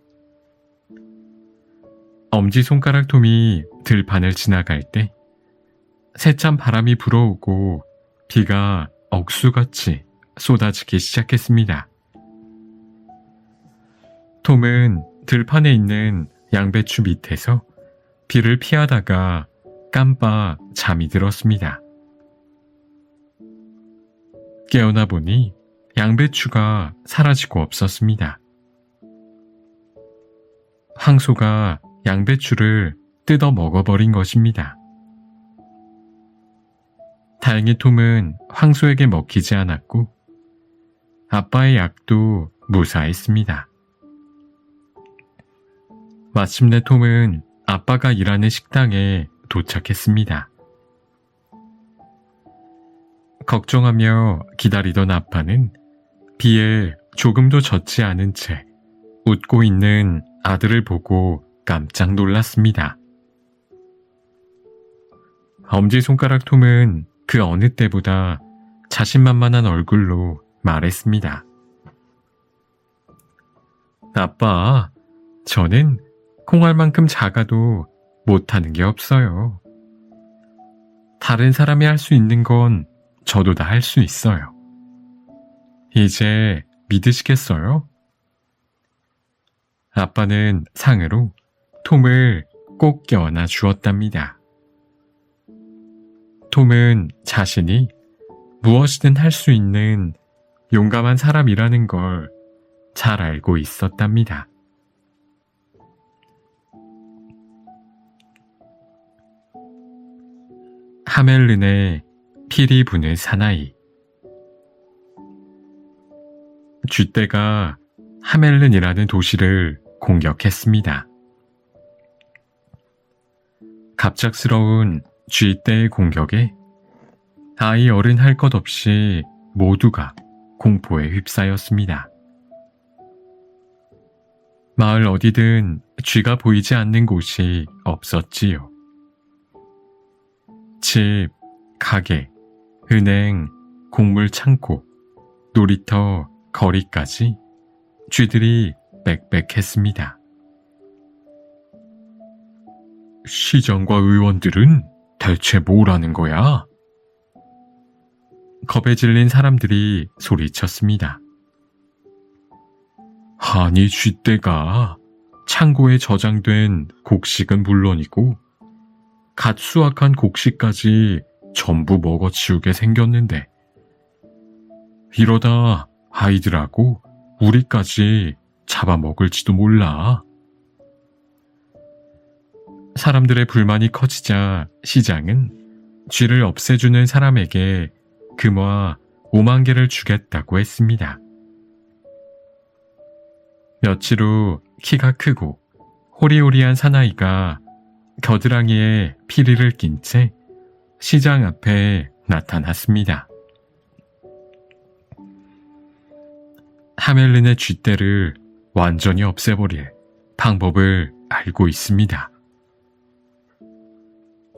엄지손가락 톰이 들판을 지나갈 때 세찬 바람이 불어오고 비가 억수같이 쏟아지기 시작했습니다. 톰은 들판에 있는 양배추 밑에서 비를 피하다가 깜빡 잠이 들었습니다. 깨어나 보니 양배추가 사라지고 없었습니다. 황소가 양배추를 뜯어 먹어버린 것입니다. 다행히 톰은 황소에게 먹히지 않았고 아빠의 약도 무사했습니다. 마침내 톰은 아빠가 일하는 식당에 도착했습니다. 걱정하며 기다리던 아빠는 비에 조금도 젖지 않은 채 웃고 있는 아들을 보고 깜짝 놀랐습니다. 엄지손가락 톰은 그 어느 때보다 자신만만한 얼굴로 말했습니다. 아빠, 저는 콩알만큼 작아도 못하는 게 없어요. 다른 사람이 할 수 있는 건 저도 다 할 수 있어요. 이제 믿으시겠어요? 아빠는 상으로 톰을 꼭 껴안아 주었답니다. 톰은 자신이 무엇이든 할 수 있는 용감한 사람이라는 걸 잘 알고 있었답니다. 하멜른의 피리 부는 사나이. 쥐떼가 하멜른이라는 도시를 공격했습니다. 갑작스러운 쥐떼의 공격에 아이 어른 할 것 없이 모두가 공포에 휩싸였습니다. 마을 어디든 쥐가 보이지 않는 곳이 없었지요. 집, 가게, 은행, 곡물 창고, 놀이터, 거리까지 쥐들이 빽빽했습니다. 시장과 의원들은 대체 뭐라는 거야? 겁에 질린 사람들이 소리쳤습니다. 아니, 쥐떼가 창고에 저장된 곡식은 물론이고 갓 수확한 곡식까지 전부 먹어치우게 생겼는데 이러다 아이들하고 우리까지 잡아먹을지도 몰라. 사람들의 불만이 커지자 시장은 쥐를 없애주는 사람에게 금화 5만 개를 주겠다고 했습니다. 며칠 후 키가 크고 호리호리한 사나이가 겨드랑이에 피리를 낀 채 시장 앞에 나타났습니다. 하멜른의 쥐떼를 완전히 없애버릴 방법을 알고 있습니다.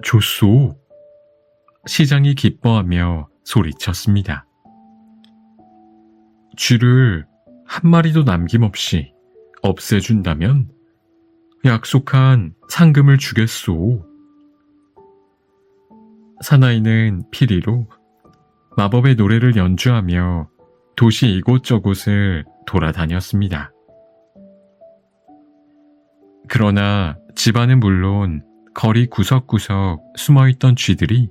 좋소. 시장이 기뻐하며 소리쳤습니다. 쥐를 한 마리도 남김없이 없애준다면 약속한 상금을 주겠소. 사나이는 피리로 마법의 노래를 연주하며 도시 이곳저곳을 돌아다녔습니다. 그러나 집안은 물론 거리 구석구석 숨어있던 쥐들이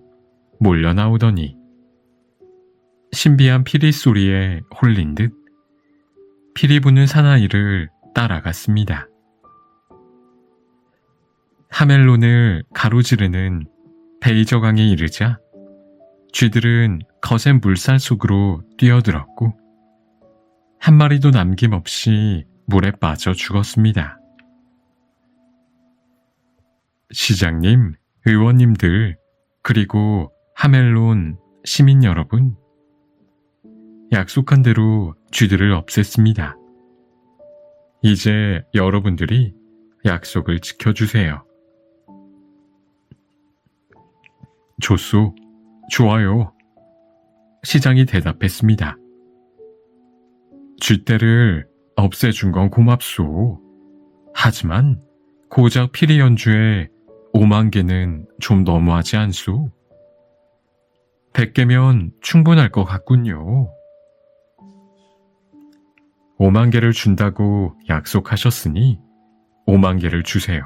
몰려 나오더니 신비한 피리 소리에 홀린 듯 피리 부는 사나이를 따라갔습니다. 하멜론을 가로지르는 베이저강에 이르자 쥐들은 거센 물살 속으로 뛰어들었고 한 마리도 남김없이 물에 빠져 죽었습니다. 시장님, 의원님들, 그리고 하멜론 시민 여러분, 약속한 대로 쥐들을 없앴습니다. 이제 여러분들이 약속을 지켜주세요. 좋소, 좋아요. 시장이 대답했습니다. 쥐떼를 없애준 건 고맙소. 하지만 고작 피리 연주에 5만 개는 좀 너무하지 않소? 100개면 충분할 것 같군요. 5만 개를 준다고 약속하셨으니 5만 개를 주세요.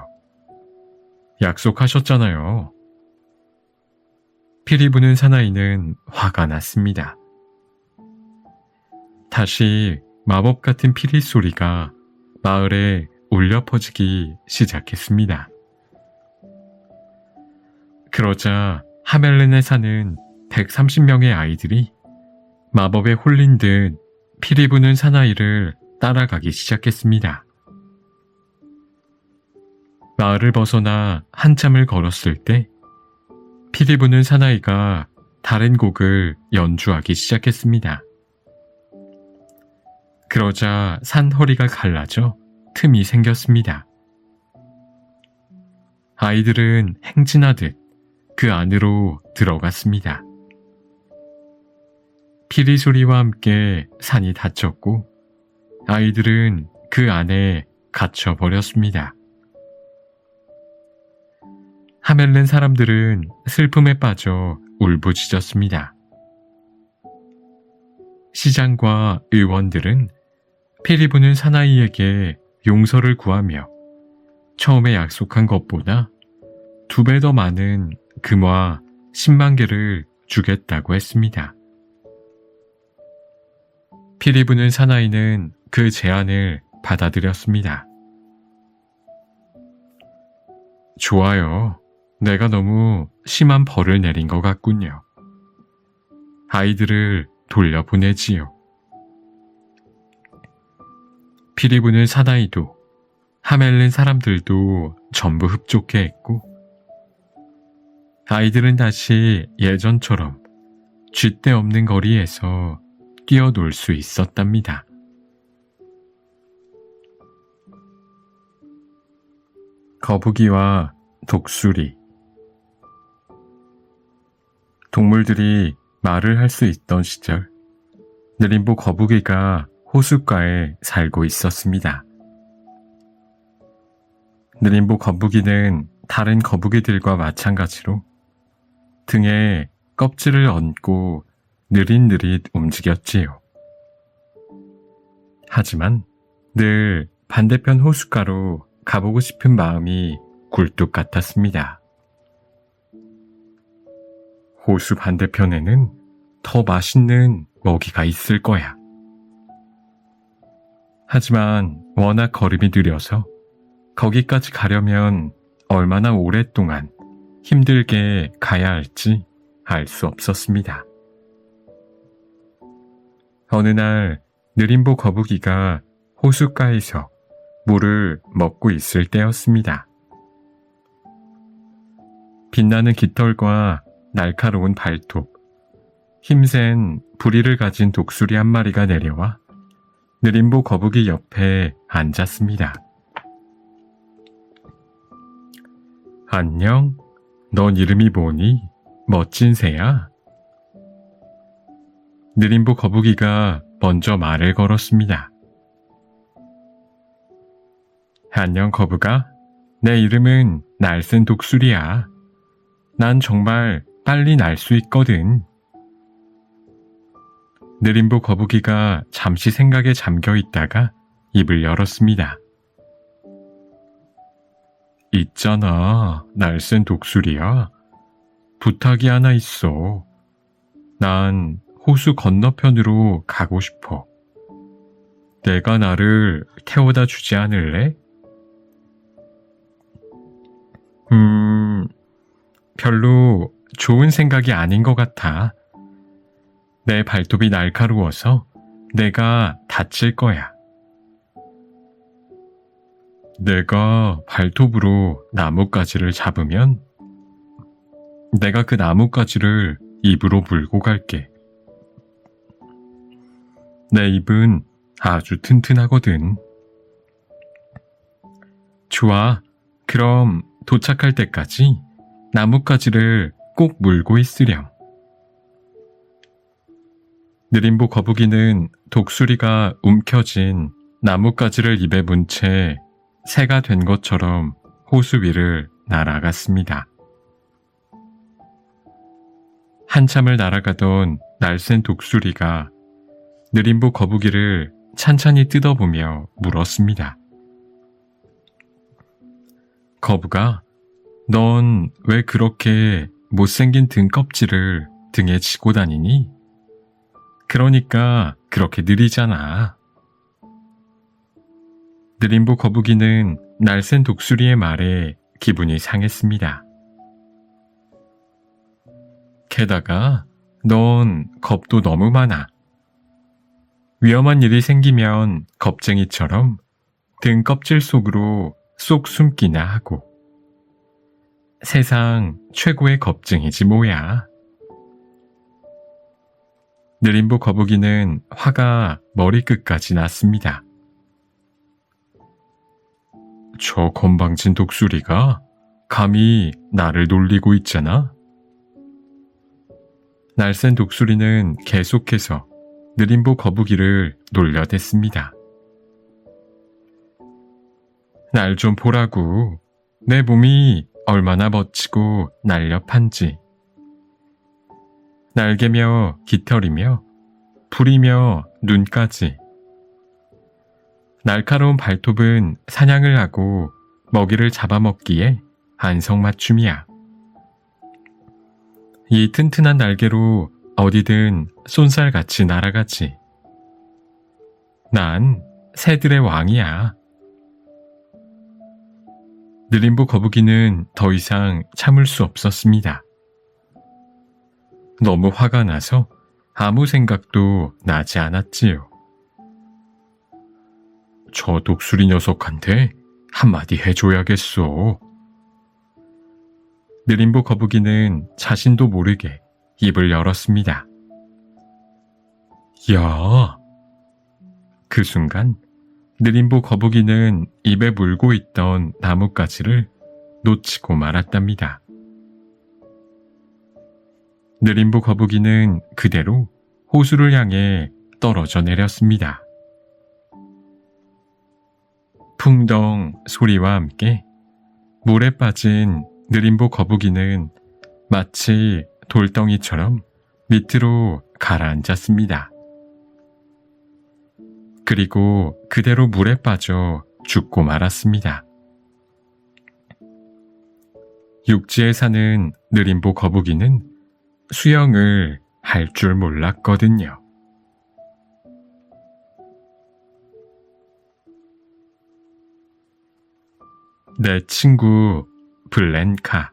약속하셨잖아요. 피리 부는 사나이는 화가 났습니다. 다시 마법 같은 피리 소리가 마을에 울려 퍼지기 시작했습니다. 그러자 하멜른에 사는 130명의 아이들이 마법에 홀린 듯 피리 부는 사나이를 따라가기 시작했습니다. 마을을 벗어나 한참을 걸었을 때 피리 부는 사나이가 다른 곡을 연주하기 시작했습니다. 그러자 산 허리가 갈라져 틈이 생겼습니다. 아이들은 행진하듯 그 안으로 들어갔습니다. 피리 소리와 함께 산이 닫혔고 아이들은 그 안에 갇혀버렸습니다. 하멜른 사람들은 슬픔에 빠져 울부짖었습니다. 시장과 의원들은 피리 부는 사나이에게 용서를 구하며 처음에 약속한 것보다 2배 더 많은 금화 10만 개를 주겠다고 했습니다. 피리 부는 사나이는 그 제안을 받아들였습니다. 좋아요. 내가 너무 심한 벌을 내린 것 같군요. 아이들을 돌려보내지요. 피리 부는 사나이도 하멜른 사람들도 전부 흡족해 했고, 아이들은 다시 예전처럼 쥐떼 없는 거리에서 뛰어놀 수 있었답니다. 거북이와 독수리. 동물들이 말을 할 수 있던 시절, 느림보 거북이가 호숫가에 살고 있었습니다. 느림보 거북이는 다른 거북이들과 마찬가지로 등에 껍질을 얹고 느릿느릿 움직였지요. 하지만 늘 반대편 호숫가로 가보고 싶은 마음이 굴뚝 같았습니다. 호수 반대편에는 더 맛있는 먹이가 있을 거야. 하지만 워낙 걸음이 느려서 거기까지 가려면 얼마나 오랫동안 힘들게 가야 할지 알 수 없었습니다. 어느 날 느림보 거북이가 호숫가에서 물을 먹고 있을 때였습니다. 빛나는 깃털과 날카로운 발톱, 힘센 부리를 가진 독수리 한 마리가 내려와 느림보 거북이 옆에 앉았습니다. 안녕, 넌 이름이 뭐니? 멋진 새야? 느림보 거북이가 먼저 말을 걸었습니다. 안녕 거북아, 내 이름은 날쌘 독수리야. 난 정말 빨리 날 수 있거든. 느림보 거북이가 잠시 생각에 잠겨 있다가 입을 열었습니다. 있잖아, 날쌘 독수리야. 부탁이 하나 있어. 난 호수 건너편으로 가고 싶어. 내가 나를 태워다 주지 않을래? 별로 좋은 생각이 아닌 것 같아. 내 발톱이 날카로워서 내가 다칠 거야. 내가 발톱으로 나뭇가지를 잡으면 내가 그 나뭇가지를 입으로 물고 갈게. 내 입은 아주 튼튼하거든. 좋아. 그럼 도착할 때까지 나뭇가지를 꼭 물고 있으렴. 느림보 거북이는 독수리가 움켜쥔 나뭇가지를 입에 문 채 새가 된 것처럼 호수 위를 날아갔습니다. 한참을 날아가던 날쌘 독수리가 느림보 거북이를 찬찬히 뜯어보며 물었습니다. 거북아, 넌 왜 그렇게 못생긴 등 껍질을 등에 지고 다니니? 그러니까 그렇게 느리잖아. 느림보 거북이는 날쌘 독수리의 말에 기분이 상했습니다. 게다가 넌 겁도 너무 많아. 위험한 일이 생기면 겁쟁이처럼 등 껍질 속으로 쏙 숨기나 하고. 세상 최고의 겁쟁이지 뭐야. 느림보 거북이는 화가 머리끝까지 났습니다. 저 건방진 독수리가 감히 나를 놀리고 있잖아. 날쌘 독수리는 계속해서 느림보 거북이를 놀려댔습니다. 날 좀 보라고. 내 몸이 얼마나 멋지고 날렵한지. 날개며 깃털이며 불이며 눈까지. 날카로운 발톱은 사냥을 하고 먹이를 잡아먹기에 안성맞춤이야. 이 튼튼한 날개로 어디든 쏜살같이 날아가지. 난 새들의 왕이야. 느림보 거북이는 더 이상 참을 수 없었습니다. 너무 화가 나서 아무 생각도 나지 않았지요. 저 독수리 녀석한테 한마디 해줘야겠어. 느림보 거북이는 자신도 모르게 입을 열었습니다. 야! 그 순간 느림보 거북이는 입에 물고 있던 나뭇가지를 놓치고 말았답니다. 느림보 거북이는 그대로 호수를 향해 떨어져 내렸습니다. 풍덩 소리와 함께 물에 빠진 느림보 거북이는 마치 돌덩이처럼 밑으로 가라앉았습니다. 그리고 그대로 물에 빠져 죽고 말았습니다. 육지에 사는 느림보 거북이는 수영을 할 줄 몰랐거든요. 내 친구 블렌카.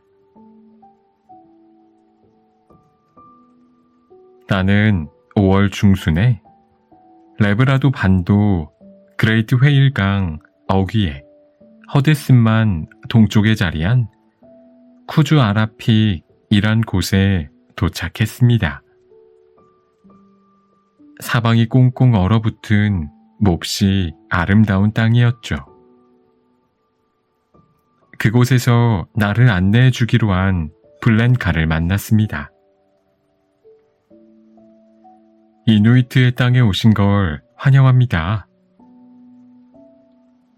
나는 5월 중순에 레브라도 반도 그레이트 회일강 어귀에 허드슨만 동쪽에 자리한 쿠주 아라픽이란 곳에 도착했습니다. 사방이 꽁꽁 얼어붙은 몹시 아름다운 땅이었죠. 그곳에서 나를 안내해 주기로 한 블렌카를 만났습니다. 이누이트의 땅에 오신 걸 환영합니다.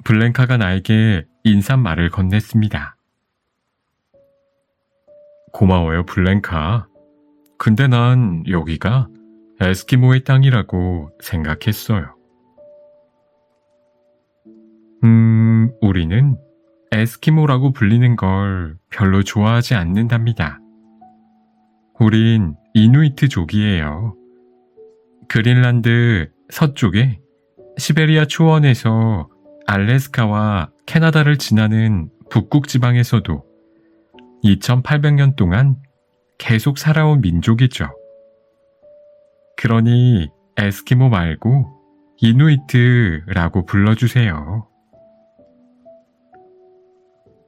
블렌카가 나에게 인사말을 건넸습니다. 고마워요, 블렌카. 근데 난 여기가 에스키모의 땅이라고 생각했어요. 우리는 에스키모라고 불리는 걸 별로 좋아하지 않는답니다. 우린 이누이트족이에요. 그린란드 서쪽에 시베리아 초원에서 알래스카와 캐나다를 지나는 북극 지방에서도 2800년 동안 계속 살아온 민족이죠. 그러니 에스키모 말고 이누이트라고 불러주세요.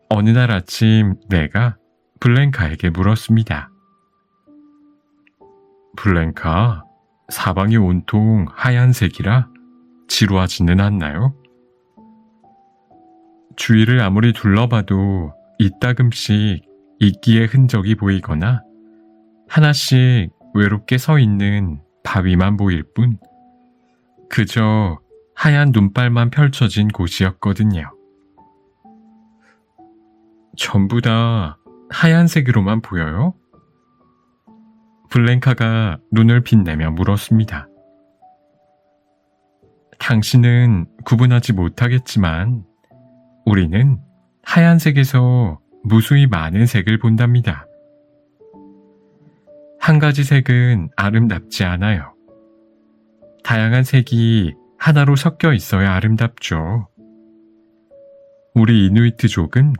어느 날 아침 내가 블렌카에게 물었습니다. 블렌카, 사방이 온통 하얀색이라 지루하지는 않나요? 주위를 아무리 둘러봐도 이따금씩 이끼의 흔적이 보이거나 하나씩 외롭게 서 있는 바위만 보일 뿐 그저 하얀 눈발만 펼쳐진 곳이었거든요. 전부 다 하얀색으로만 보여요? 블렌카가 눈을 빛내며 물었습니다. 당신은 구분하지 못하겠지만 우리는 하얀색에서 무수히 많은 색을 본답니다. 한 가지 색은 아름답지 않아요. 다양한 색이 하나로 섞여 있어야 아름답죠. 우리 이누이트족은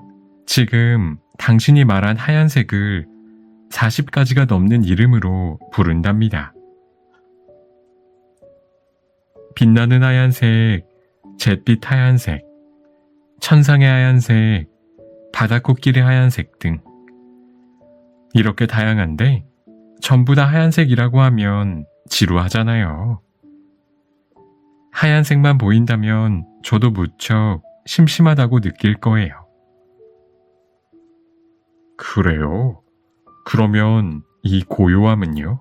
지금 당신이 말한 하얀색을 40가지가 넘는 이름으로 부른답니다. 빛나는 하얀색, 잿빛 하얀색, 천상의 하얀색, 바다코끼리 하얀색 등 이렇게 다양한데 전부 다 하얀색이라고 하면 지루하잖아요. 하얀색만 보인다면 저도 무척 심심하다고 느낄 거예요. 그래요? 그러면 이 고요함은요?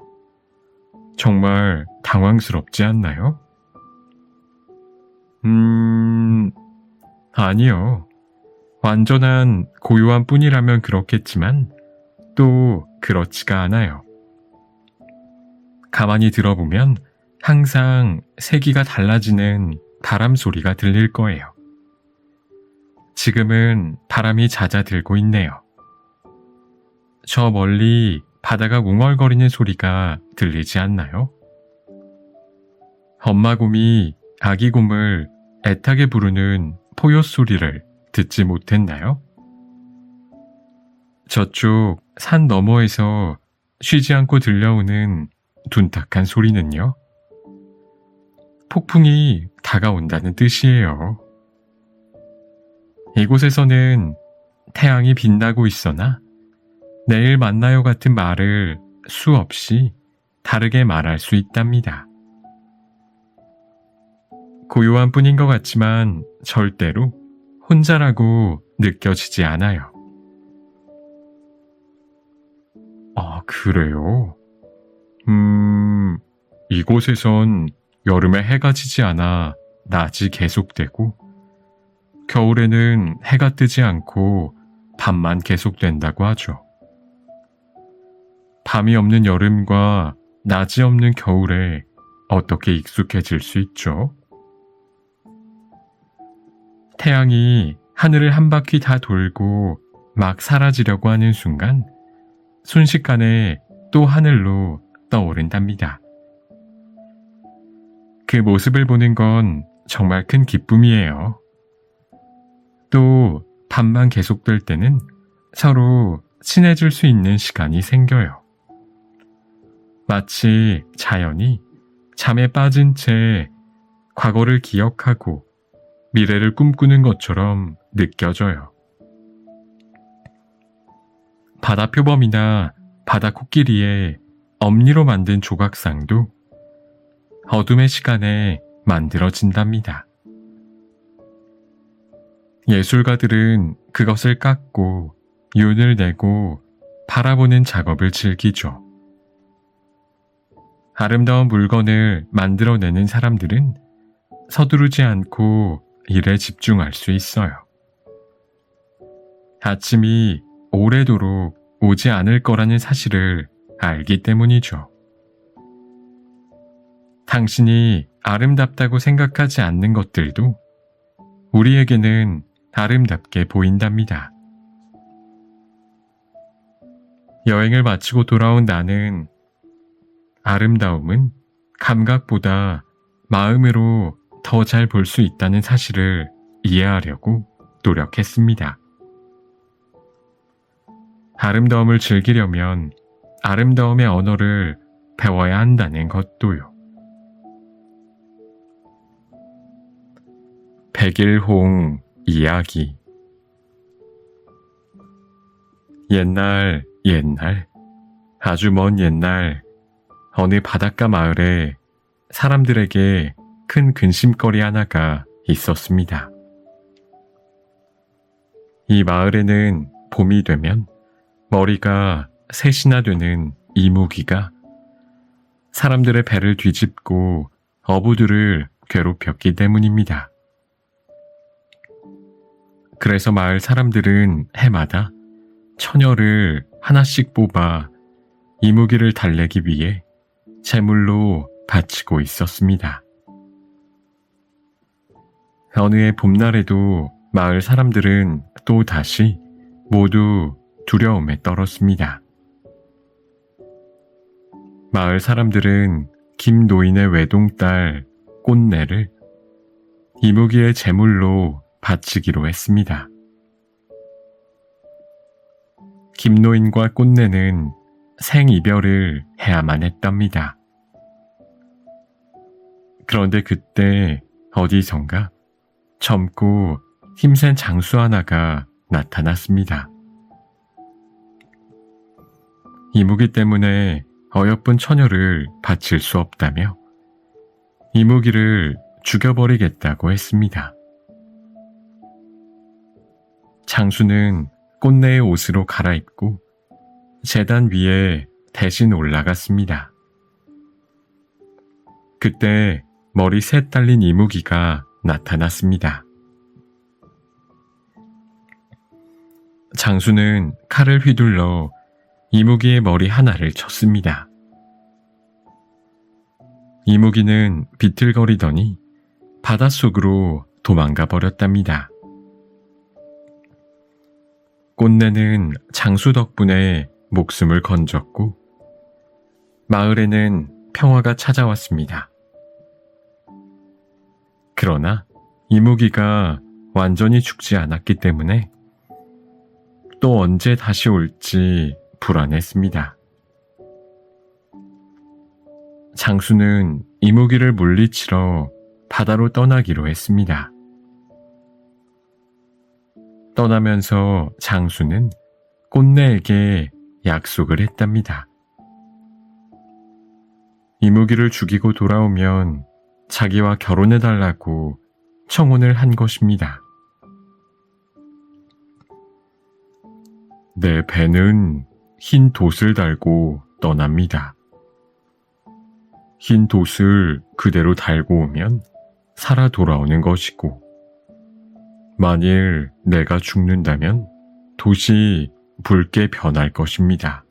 정말 당황스럽지 않나요? 아니요. 완전한 고요함 뿐이라면 그렇겠지만 또 그렇지가 않아요. 가만히 들어보면 항상 세기가 달라지는 바람 소리가 들릴 거예요. 지금은 바람이 잦아들고 있네요. 저 멀리 바다가 웅얼거리는 소리가 들리지 않나요? 엄마 곰이 아기 곰을 애타게 부르는 포효 소리를 듣지 못했나요? 저쪽 산 너머에서 쉬지 않고 들려오는 둔탁한 소리는요? 폭풍이 다가온다는 뜻이에요. 이곳에서는 태양이 빛나고 있으나 내일 만나요 같은 말을 수없이 다르게 말할 수 있답니다. 고요한 뿐인 것 같지만 절대로 혼자라고 느껴지지 않아요. 아, 그래요? 이곳에선 여름에 해가 지지 않아 낮이 계속되고 겨울에는 해가 뜨지 않고 밤만 계속된다고 하죠. 밤이 없는 여름과 낮이 없는 겨울에 어떻게 익숙해질 수 있죠? 태양이 하늘을 한 바퀴 다 돌고 막 사라지려고 하는 순간 순식간에 또 하늘로 떠오른답니다. 그 모습을 보는 건 정말 큰 기쁨이에요. 또 밤만 계속될 때는 서로 친해질 수 있는 시간이 생겨요. 마치 자연이 잠에 빠진 채 과거를 기억하고 미래를 꿈꾸는 것처럼 느껴져요. 바다 표범이나 바다 코끼리의 엄니로 만든 조각상도 어둠의 시간에 만들어진답니다. 예술가들은 그것을 깎고 윤을 내고 바라보는 작업을 즐기죠. 아름다운 물건을 만들어내는 사람들은 서두르지 않고 일에 집중할 수 있어요. 아침이 오래도록 오지 않을 거라는 사실을 알기 때문이죠. 당신이 아름답다고 생각하지 않는 것들도 우리에게는 아름답게 보인답니다. 여행을 마치고 돌아온 나는 아름다움은 감각보다 마음으로 더 잘 볼 수 있다는 사실을 이해하려고 노력했습니다. 아름다움을 즐기려면 아름다움의 언어를 배워야 한다는 것도요. 백일홍 이야기. 옛날 아주 먼 옛날 어느 바닷가 마을에 사람들에게 큰 근심거리 하나가 있었습니다. 이 마을에는 봄이 되면 머리가 셋이나 되는 이무기가 사람들의 배를 뒤집고 어부들을 괴롭혔기 때문입니다. 그래서 마을 사람들은 해마다 처녀를 하나씩 뽑아 이무기를 달래기 위해 제물로 바치고 있었습니다. 어느 해 봄날에도 마을 사람들은 또 다시 모두 두려움에 떨었습니다. 마을 사람들은 김 노인의 외동딸 꽃내를 이무기의 제물로 바치기로 했습니다. 김 노인과 꽃내는 생이별을 해야만 했답니다. 그런데 그때 어디선가 젊고 힘센 장수 하나가 나타났습니다. 이무기 때문에 어여쁜 처녀를 바칠 수 없다며 이무기를 죽여버리겠다고 했습니다. 장수는 꽃내의 옷으로 갈아입고 제단 위에 대신 올라갔습니다. 그때 머리 셋 달린 이무기가 나타났습니다. 장수는 칼을 휘둘러 이무기의 머리 하나를 쳤습니다. 이무기는 비틀거리더니 바닷속으로 도망가 버렸답니다. 꽃내는 장수 덕분에 목숨을 건졌고 마을에는 평화가 찾아왔습니다. 그러나 이무기가 완전히 죽지 않았기 때문에 또 언제 다시 올지 불안했습니다. 장수는 이무기를 물리치러 바다로 떠나기로 했습니다. 떠나면서 장수는 꽃내에게 약속을 했답니다. 이무기를 죽이고 돌아오면 자기와 결혼해달라고 청혼을 한 것입니다. 내 배는 흰 돛을 달고 떠납니다. 흰 돛을 그대로 달고 오면 살아 돌아오는 것이고, 만일 내가 죽는다면 돛이 붉게 변할 것입니다.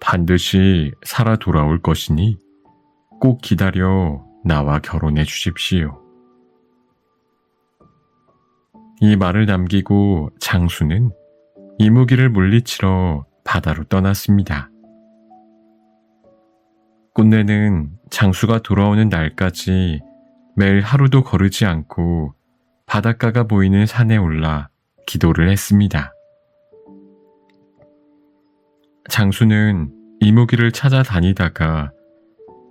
반드시 살아 돌아올 것이니 꼭 기다려 나와 결혼해 주십시오. 이 말을 남기고 장수는 이무기를 물리치러 바다로 떠났습니다. 꽃내는 장수가 돌아오는 날까지 매일 하루도 거르지 않고 바닷가가 보이는 산에 올라 기도를 했습니다. 장수는 이무기를 찾아다니다가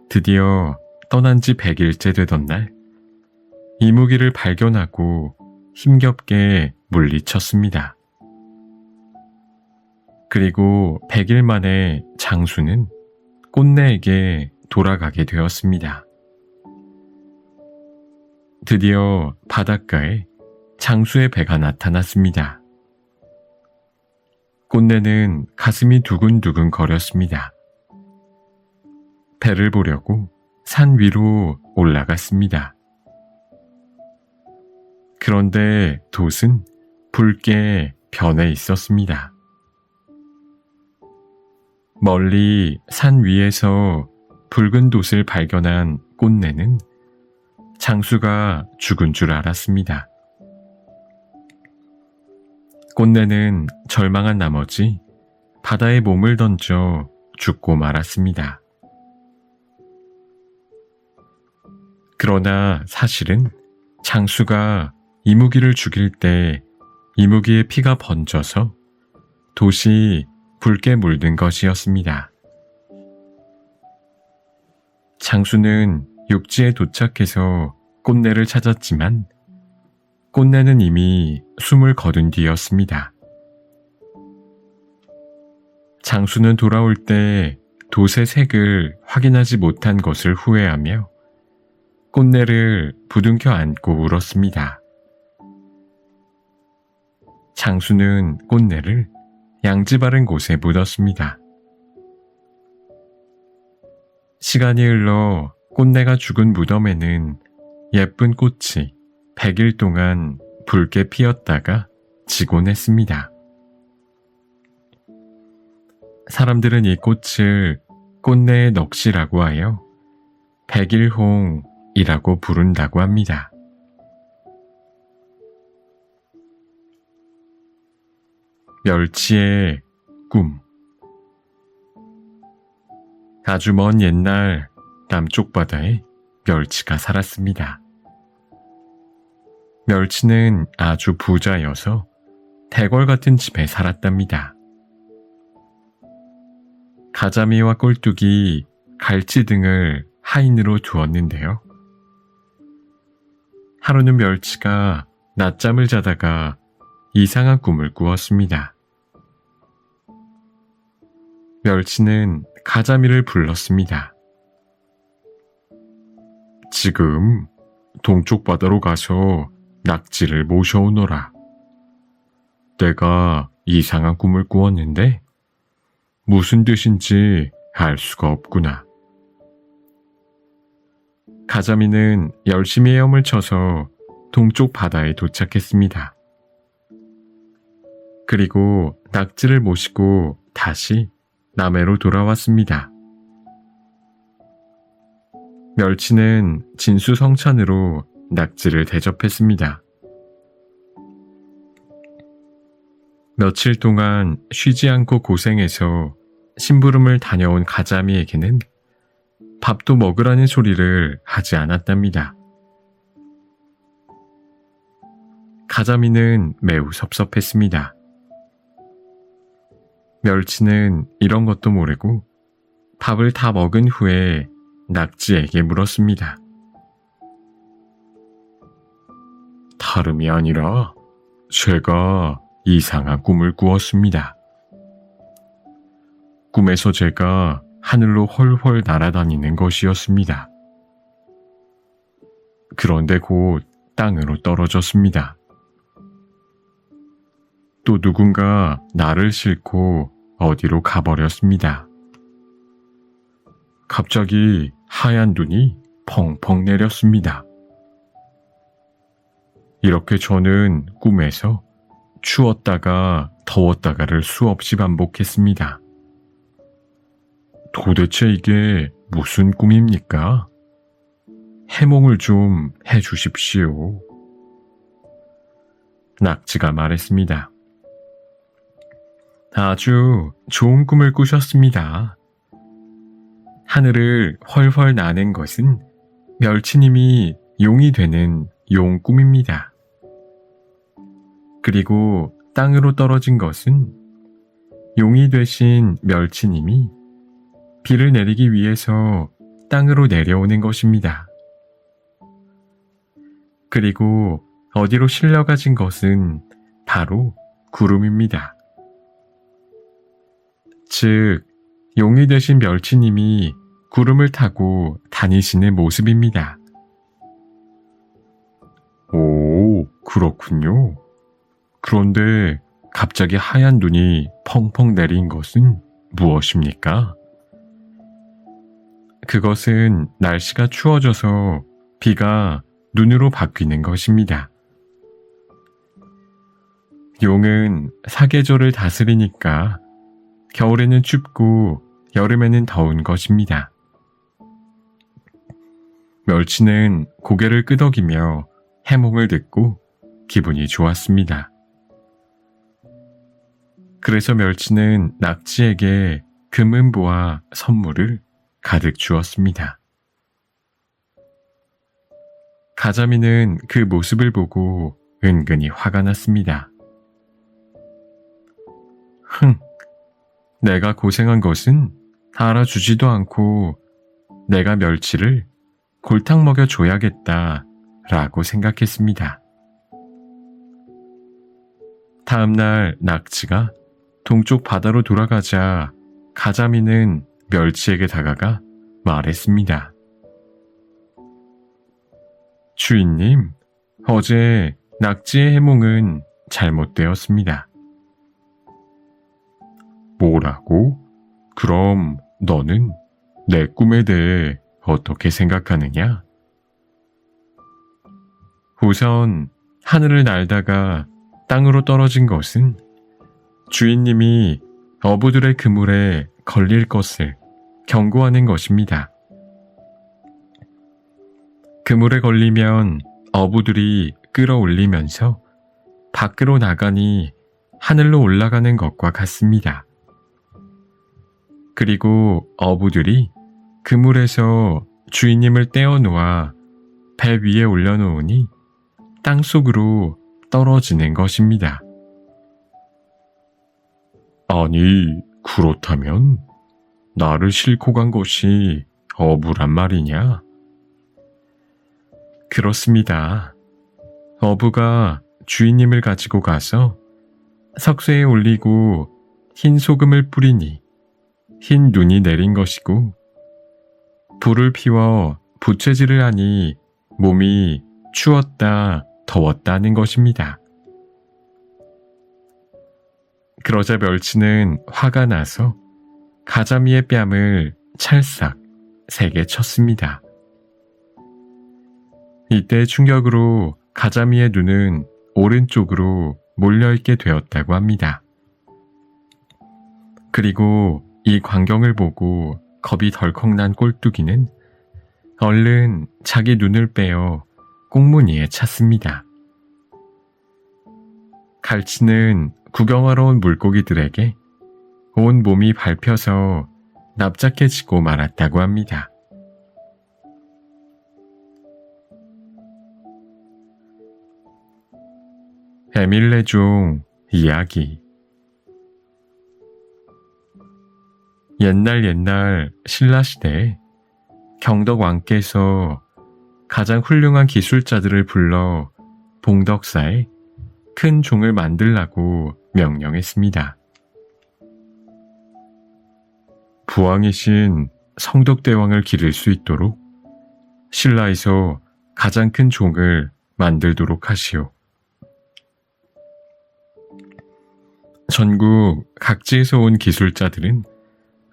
드디어 떠난 지 100일째 되던 날 이무기를 발견하고 힘겹게 물리쳤습니다. 그리고 100일 만에 장수는 꽃내에게 돌아가게 되었습니다. 드디어 바닷가에 장수의 배가 나타났습니다. 꽃내는 가슴이 두근두근 거렸습니다. 배를 보려고 산 위로 올라갔습니다. 그런데 돛은 붉게 변해 있었습니다. 멀리 산 위에서 붉은 돛을 발견한 꽃내는 장수가 죽은 줄 알았습니다. 꽃내는 절망한 나머지 바다에 몸을 던져 죽고 말았습니다. 그러나 사실은 장수가 이무기를 죽일 때 이무기의 피가 번져서 돛이 붉게 물든 것이었습니다. 장수는 육지에 도착해서 꽃내를 찾았지만 꽃내는 이미 숨을 거둔 뒤였습니다. 장수는 돌아올 때 돛의 색을 확인하지 못한 것을 후회하며 꽃내를 부둥켜 안고 울었습니다. 장수는 꽃내를 양지 바른 곳에 묻었습니다. 시간이 흘러 꽃내가 죽은 무덤에는 예쁜 꽃이 100일 동안 붉게 피었다가 지곤 했습니다. 사람들은 이 꽃을 꽃내의 넋이라고 하여 100일홍이라고 부른다고 합니다. 멸치의 꿈. 아주 먼 옛날 남쪽 바다에 멸치가 살았습니다. 멸치는 아주 부자여서 대궐 같은 집에 살았답니다. 가자미와 꼴뚜기, 갈치 등을 하인으로 두었는데요. 하루는 멸치가 낮잠을 자다가 이상한 꿈을 꾸었습니다. 멸치는 가자미를 불렀습니다. 지금 동쪽 바다로 가서 낙지를 모셔오너라. 내가 이상한 꿈을 꾸었는데 무슨 뜻인지 알 수가 없구나. 가자미는 열심히 헤엄을 쳐서 동쪽 바다에 도착했습니다. 그리고 낙지를 모시고 다시 남해로 돌아왔습니다. 멸치는 진수성찬으로 낙지를 대접했습니다. 며칠 동안 쉬지 않고 고생해서 심부름을 다녀온 가자미에게는 밥도 먹으라는 소리를 하지 않았답니다. 가자미는 매우 섭섭했습니다. 멸치는 이런 것도 모르고 밥을 다 먹은 후에 낙지에게 물었습니다. 다름이 아니라 제가 이상한 꿈을 꾸었습니다. 꿈에서 제가 하늘로 훨훨 날아다니는 것이었습니다. 그런데 곧 땅으로 떨어졌습니다. 또 누군가 나를 싣고 어디로 가버렸습니다. 갑자기 하얀 눈이 펑펑 내렸습니다. 이렇게 저는 꿈에서 추웠다가 더웠다가를 수없이 반복했습니다. 도대체 이게 무슨 꿈입니까? 해몽을 좀 해주십시오. 낙지가 말했습니다. 아주 좋은 꿈을 꾸셨습니다. 하늘을 훨훨 나는 것은 멸치님이 용이 되는 용 꿈입니다. 그리고 땅으로 떨어진 것은 용이 되신 멸치님이 비를 내리기 위해서 땅으로 내려오는 것입니다. 그리고 어디로 실려가진 것은 바로 구름입니다. 즉, 용이 되신 멸치님이 구름을 타고 다니시는 모습입니다. 오, 그렇군요. 그런데 갑자기 하얀 눈이 펑펑 내린 것은 무엇입니까? 그것은 날씨가 추워져서 비가 눈으로 바뀌는 것입니다. 용은 사계절을 다스리니까 겨울에는 춥고 여름에는 더운 것입니다. 멸치는 고개를 끄덕이며 해몽을 듣고 기분이 좋았습니다. 그래서 멸치는 낙지에게 금은보와 선물을 가득 주었습니다. 가자미는 그 모습을 보고 은근히 화가 났습니다. 내가 고생한 것은 알아주지도 않고 내가 멸치를 골탕 먹여줘야겠다 라고 생각했습니다. 다음날 낙지가 동쪽 바다로 돌아가자 가자미는 멸치에게 다가가 말했습니다. 주인님, 어제 낙지의 해몽은 잘못되었습니다. 뭐라고? 그럼 너는 내 꿈에 대해 어떻게 생각하느냐? 우선 하늘을 날다가 땅으로 떨어진 것은 주인님이 어부들의 그물에 걸릴 것을 경고하는 것입니다. 그물에 걸리면 어부들이 끌어올리면서 밖으로 나가니 하늘로 올라가는 것과 같습니다. 그리고 어부들이 그물에서 주인님을 떼어놓아 배 위에 올려놓으니 땅속으로 떨어지는 것입니다. 아니, 그렇다면 나를 싣고 간 것이 어부란 말이냐? 그렇습니다. 어부가 주인님을 가지고 가서 석쇠에 올리고 흰 소금을 뿌리니 흰 눈이 내린 것이고, 불을 피워 부채질을 하니 몸이 추웠다 더웠다 하는 것입니다. 그러자 멸치는 화가 나서 가자미의 뺨을 찰싹 3개 쳤습니다. 이때 충격으로 가자미의 눈은 오른쪽으로 몰려있게 되었다고 합니다. 그리고 이 광경을 보고 겁이 덜컥 난 꼴뚜기는 얼른 자기 눈을 빼어 꽁무니에 찼습니다. 갈치는 구경하러 온 물고기들에게 온 몸이 밟혀서 납작해지고 말았다고 합니다. 에밀레종 이야기. 옛날 신라 시대에 경덕 왕께서 가장 훌륭한 기술자들을 불러 봉덕사에 큰 종을 만들라고 명령했습니다. 부왕이신 성덕대왕을 기릴 수 있도록 신라에서 가장 큰 종을 만들도록 하시오. 전국 각지에서 온 기술자들은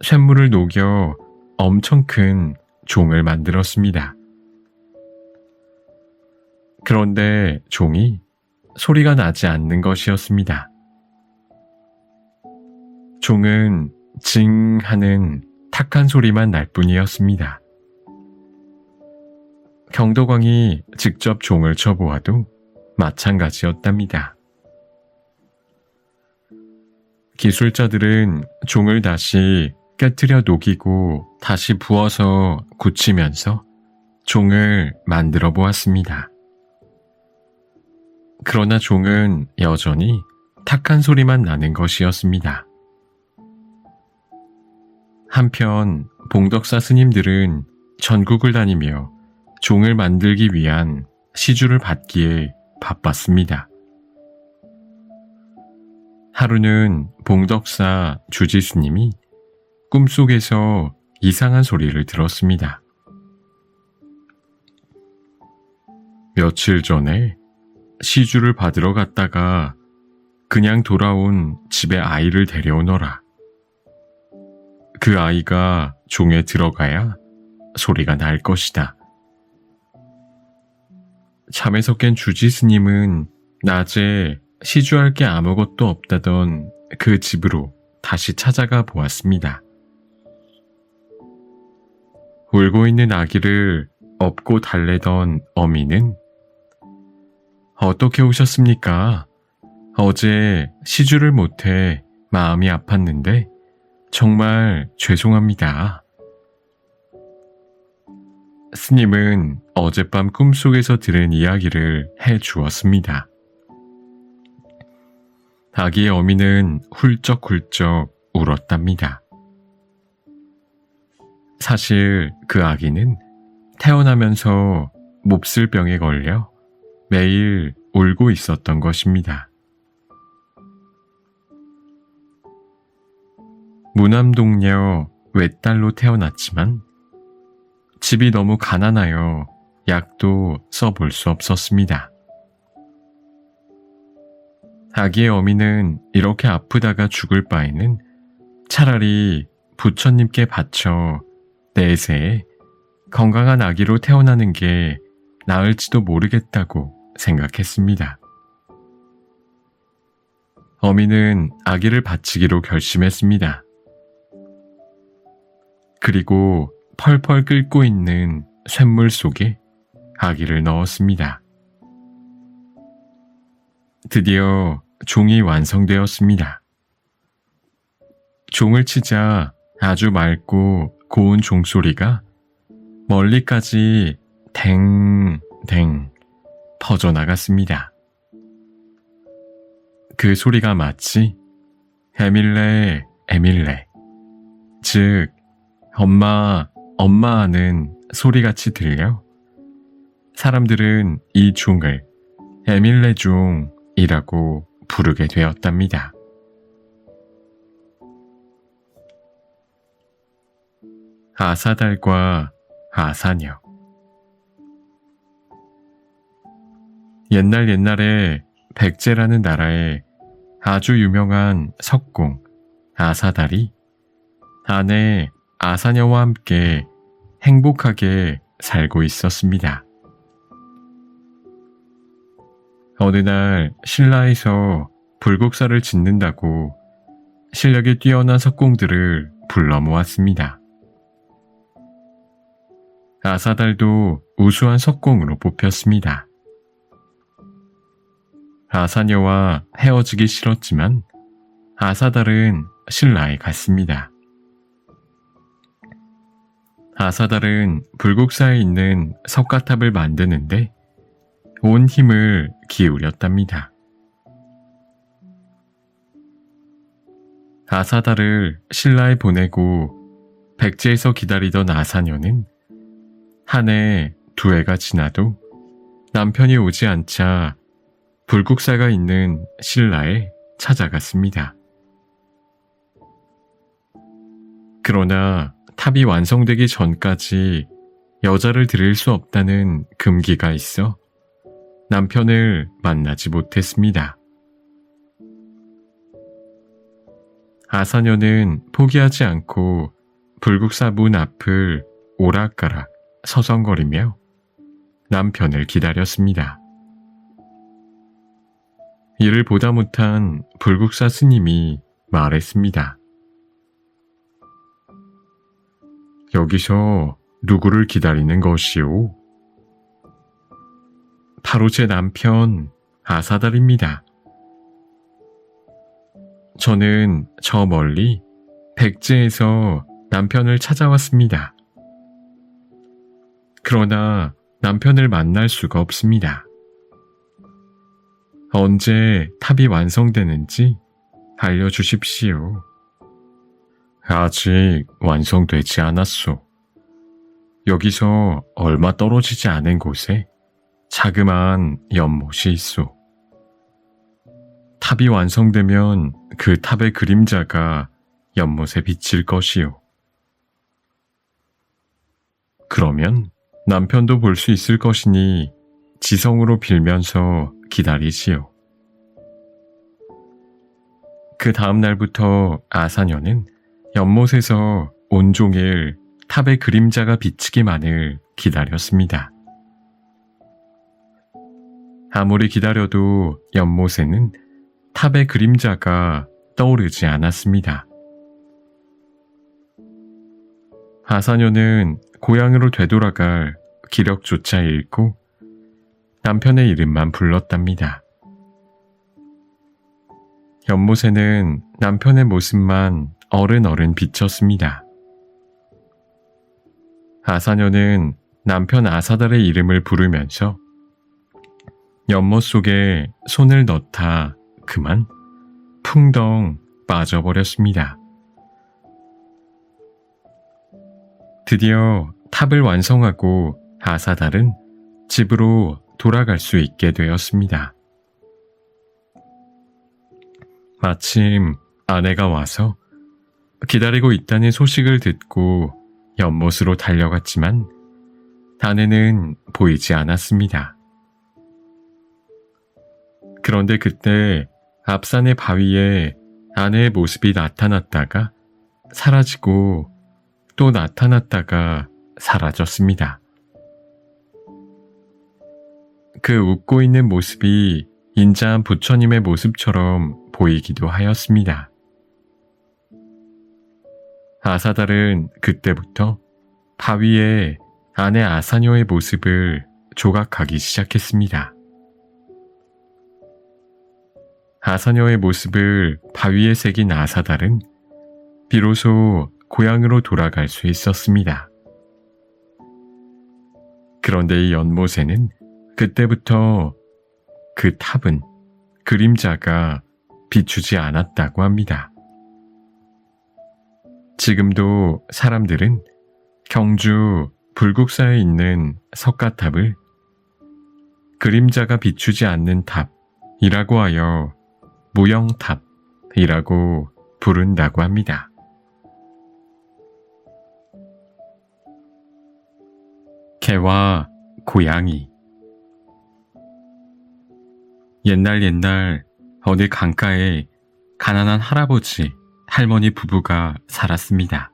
쇳물을 녹여 엄청 큰 종을 만들었습니다. 그런데 종이 소리가 나지 않는 것이었습니다. 종은 징 하는 탁한 소리만 날 뿐이었습니다. 경덕왕이 직접 종을 쳐보아도 마찬가지였답니다. 기술자들은 종을 다시 깨트려 녹이고 다시 부어서 굳히면서 종을 만들어 보았습니다. 그러나 종은 여전히 탁한 소리만 나는 것이었습니다. 한편 봉덕사 스님들은 전국을 다니며 종을 만들기 위한 시주를 받기에 바빴습니다. 하루는 봉덕사 주지스님이 꿈속에서 이상한 소리를 들었습니다. 며칠 전에 시주를 받으러 갔다가 그냥 돌아온 집에 아이를 데려오너라. 그 아이가 종에 들어가야 소리가 날 것이다. 잠에서 깬 주지스님은 낮에 시주할 게 아무것도 없다던 그 집으로 다시 찾아가 보았습니다. 울고 있는 아기를 업고 달래던 어미는 어떻게 오셨습니까? 어제 시주를 못해 마음이 아팠는데 정말 죄송합니다. 스님은 어젯밤 꿈속에서 들은 이야기를 해 주었습니다. 아기의 어미는 훌쩍훌쩍 울었답니다. 사실 그 아기는 태어나면서 몹쓸 병에 걸려 매일 울고 있었던 것입니다. 무남동녀 외딸로 태어났지만 집이 너무 가난하여 약도 써볼 수 없었습니다. 아기의 어미는 이렇게 아프다가 죽을 바에는 차라리 부처님께 바쳐 내세에 건강한 아기로 태어나는 게 나을지도 모르겠다고 생각했습니다. 어미는 아기를 바치기로 결심했습니다. 그리고 펄펄 끓고 있는 쇳물 속에 아기를 넣었습니다. 드디어 종이 완성되었습니다. 종을 치자 아주 맑고 고운 종소리가 멀리까지 댕댕 퍼져나갔습니다. 그 소리가 마치 에밀레 에밀레, 즉 엄마 엄마 하는 소리같이 들려 사람들은 이 종을 에밀레 종이라고 부르게 되었답니다. 아사달과 아사녀. 옛날에 백제라는 나라에 아주 유명한 석공 아사달이 아내 아사녀와 함께 행복하게 살고 있었습니다. 어느 날 신라에서 불국사를 짓는다고 실력이 뛰어난 석공들을 불러 모았습니다. 아사달도 우수한 석공으로 뽑혔습니다. 아사녀와 헤어지기 싫었지만 아사달은 신라에 갔습니다. 아사달은 불국사에 있는 석가탑을 만드는데 온 힘을 기울였답니다. 아사달을 신라에 보내고 백제에서 기다리던 아사녀는 한 해, 두 해가 지나도 남편이 오지 않자 불국사가 있는 신라에 찾아갔습니다. 그러나 탑이 완성되기 전까지 여자를 들일 수 없다는 금기가 있어 남편을 만나지 못했습니다. 아사녀는 포기하지 않고 불국사 문 앞을 오락가락 서성거리며 남편을 기다렸습니다. 이를 보다 못한 불국사 스님이 말했습니다. 여기서 누구를 기다리는 것이오? 바로 제 남편 아사달입니다. 저는 저 멀리 백제에서 남편을 찾아왔습니다. 그러나 남편을 만날 수가 없습니다. 언제 탑이 완성되는지 알려주십시오. 아직 완성되지 않았소. 여기서 얼마 떨어지지 않은 곳에 자그마한 연못이 있소. 탑이 완성되면 그 탑의 그림자가 연못에 비칠 것이요. 그러면 남편도 볼 수 있을 것이니 지성으로 빌면서 기다리시오. 그 다음 날부터 아사녀는 연못에서 온종일 탑의 그림자가 비치기만을 기다렸습니다. 아무리 기다려도 연못에는 탑의 그림자가 떠오르지 않았습니다. 아사녀는 고향으로 되돌아갈 기력조차 잃고 남편의 이름만 불렀답니다. 연못에는 남편의 모습만 어른어른 비쳤습니다. 아사녀는 남편 아사달의 이름을 부르면서 연못 속에 손을 넣다 그만 풍덩 빠져버렸습니다. 드디어 탑을 완성하고 아사달은 집으로 돌아갈 수 있게 되었습니다. 마침 아내가 와서 기다리고 있다는 소식을 듣고 연못으로 달려갔지만 아내는 보이지 않았습니다. 그런데 그때 앞산의 바위에 아내의 모습이 나타났다가 사라지고 또 나타났다가 사라졌습니다. 그 웃고 있는 모습이 인자한 부처님의 모습처럼 보이기도 하였습니다. 아사달은 그때부터 바위에 아내 아사녀의 모습을 조각하기 시작했습니다. 아사녀의 모습을 바위에 새긴 아사달은 비로소 고향으로 돌아갈 수 있었습니다. 그런데 이 연못에는 그때부터 그 탑은 그림자가 비추지 않았다고 합니다. 지금도 사람들은 경주 불국사에 있는 석가탑을 그림자가 비추지 않는 탑이라고 하여 무영탑이라고 부른다고 합니다. 개와 고양이. 옛날 어느 강가에 가난한 할아버지, 할머니 부부가 살았습니다.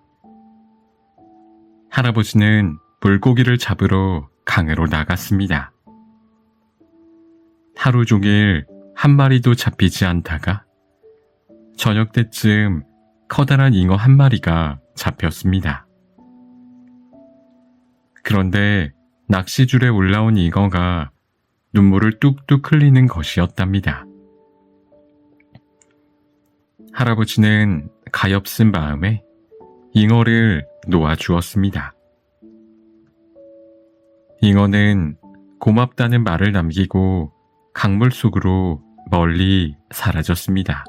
할아버지는 물고기를 잡으러 강으로 나갔습니다. 하루 종일 한 마리도 잡히지 않다가 저녁 때쯤 커다란 잉어 한 마리가 잡혔습니다. 그런데 낚시줄에 올라온 잉어가 눈물을 뚝뚝 흘리는 것이었답니다. 할아버지는 가엾은 마음에 잉어를 놓아주었습니다. 잉어는 고맙다는 말을 남기고 강물 속으로 멀리 사라졌습니다.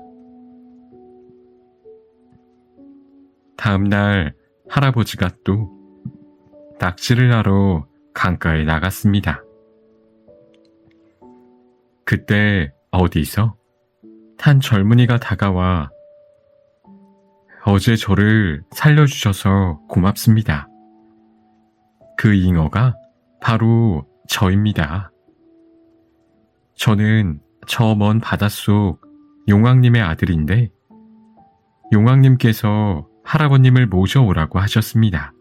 다음 날 할아버지가 또 낚시를 하러 강가에 나갔습니다. 그때 어디서 한 젊은이가 다가와 어제 저를 살려주셔서 고맙습니다. 그 잉어가 바로 저입니다. 저는 저 먼 바닷속 용왕님의 아들인데 용왕님께서 할아버님을 모셔오라고 하셨습니다.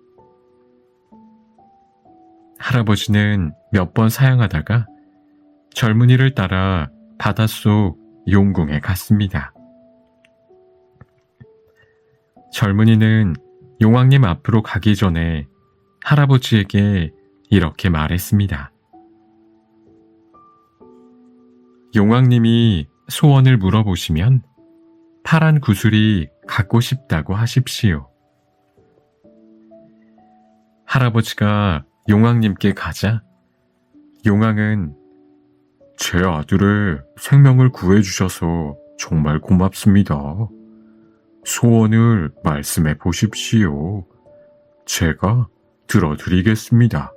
할아버지는 몇 번 사양하다가 젊은이를 따라 바닷속 용궁에 갔습니다. 젊은이는 용왕님 앞으로 가기 전에 할아버지에게 이렇게 말했습니다. 용왕님이 소원을 물어보시면 파란 구슬이 갖고 싶다고 하십시오. 할아버지가 용왕님께 가자 용왕은 제 아들의 생명을 구해주셔서 정말 고맙습니다. 소원을 말씀해 보십시오. 제가 들어드리겠습니다.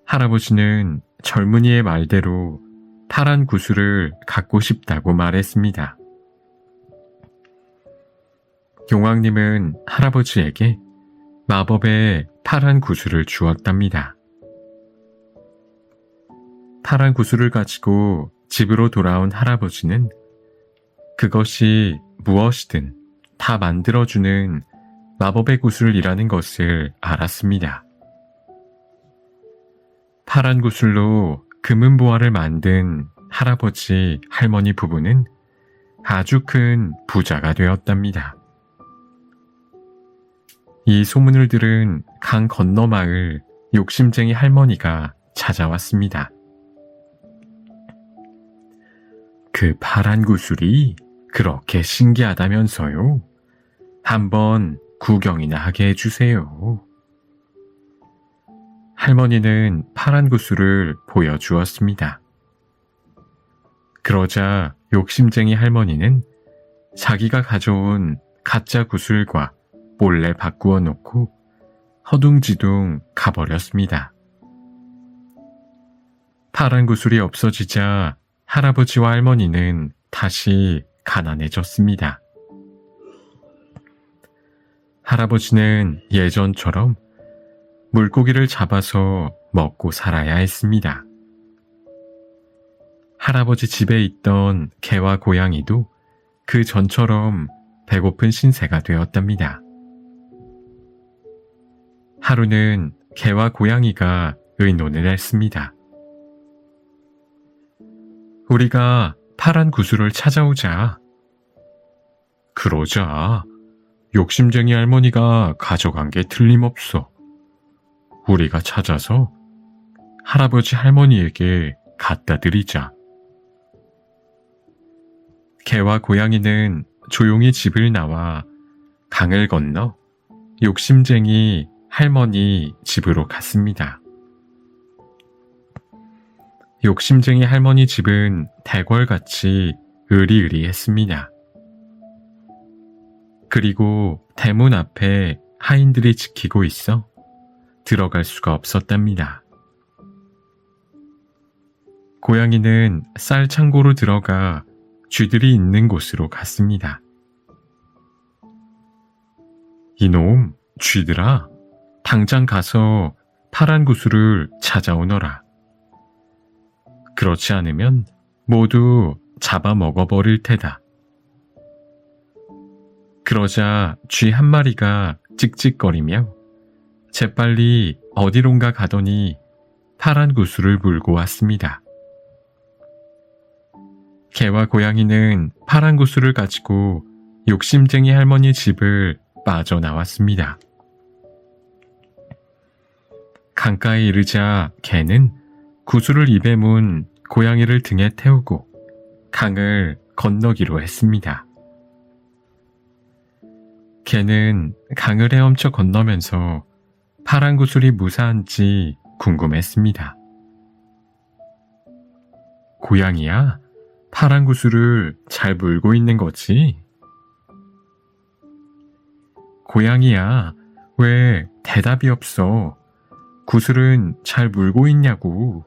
할아버지는 젊은이의 말대로 파란 구슬을 갖고 싶다고 말했습니다. 용왕님은 할아버지에게 마법의 파란 구슬을 주었답니다. 파란 구슬을 가지고 집으로 돌아온 할아버지는 그것이 무엇이든 다 만들어주는 마법의 구슬이라는 것을 알았습니다. 파란 구슬로 금은보화를 만든 할아버지, 할머니 부부는 아주 큰 부자가 되었답니다. 이 소문을 들은 강 건너 마을 욕심쟁이 할머니가 찾아왔습니다. 그 파란 구슬이 그렇게 신기하다면서요? 한번 구경이나 하게 해주세요. 할머니는 파란 구슬을 보여주었습니다. 그러자 욕심쟁이 할머니는 자기가 가져온 가짜 구슬과 몰래 바꾸어 놓고 허둥지둥 가버렸습니다. 파란 구슬이 없어지자 할아버지와 할머니는 다시 가난해졌습니다. 할아버지는 예전처럼 물고기를 잡아서 먹고 살아야 했습니다. 할아버지 집에 있던 개와 고양이도 그 전처럼 배고픈 신세가 되었답니다. 하루는 개와 고양이가 의논을 했습니다. 우리가 파란 구슬을 찾아오자. 그러자 욕심쟁이 할머니가 가져간 게 틀림없어. 우리가 찾아서 할아버지 할머니에게 갖다 드리자. 개와 고양이는 조용히 집을 나와 강을 건너 욕심쟁이 할머니 집으로 갔습니다. 욕심쟁이 할머니 집은 대궐같이 으리으리했습니다. 그리고 대문 앞에 하인들이 지키고 있어 들어갈 수가 없었답니다. 고양이는 쌀 창고로 들어가 쥐들이 있는 곳으로 갔습니다. 이놈, 쥐들아, 당장 가서 파란 구슬을 찾아오너라. 그렇지 않으면 모두 잡아먹어버릴 테다. 그러자 쥐 한 마리가 찍찍거리며 재빨리 어디론가 가더니 파란 구슬을 물고 왔습니다. 개와 고양이는 파란 구슬을 가지고 욕심쟁이 할머니 집을 빠져나왔습니다. 강가에 이르자 개는 구슬을 입에 문 고양이를 등에 태우고 강을 건너기로 했습니다. 개는 강을 헤엄쳐 건너면서 파란 구슬이 무사한지 궁금했습니다. 고양이야, 파란 구슬을 잘 물고 있는 거지? 고양이야, 왜 대답이 없어? 구슬은 잘 물고 있냐고.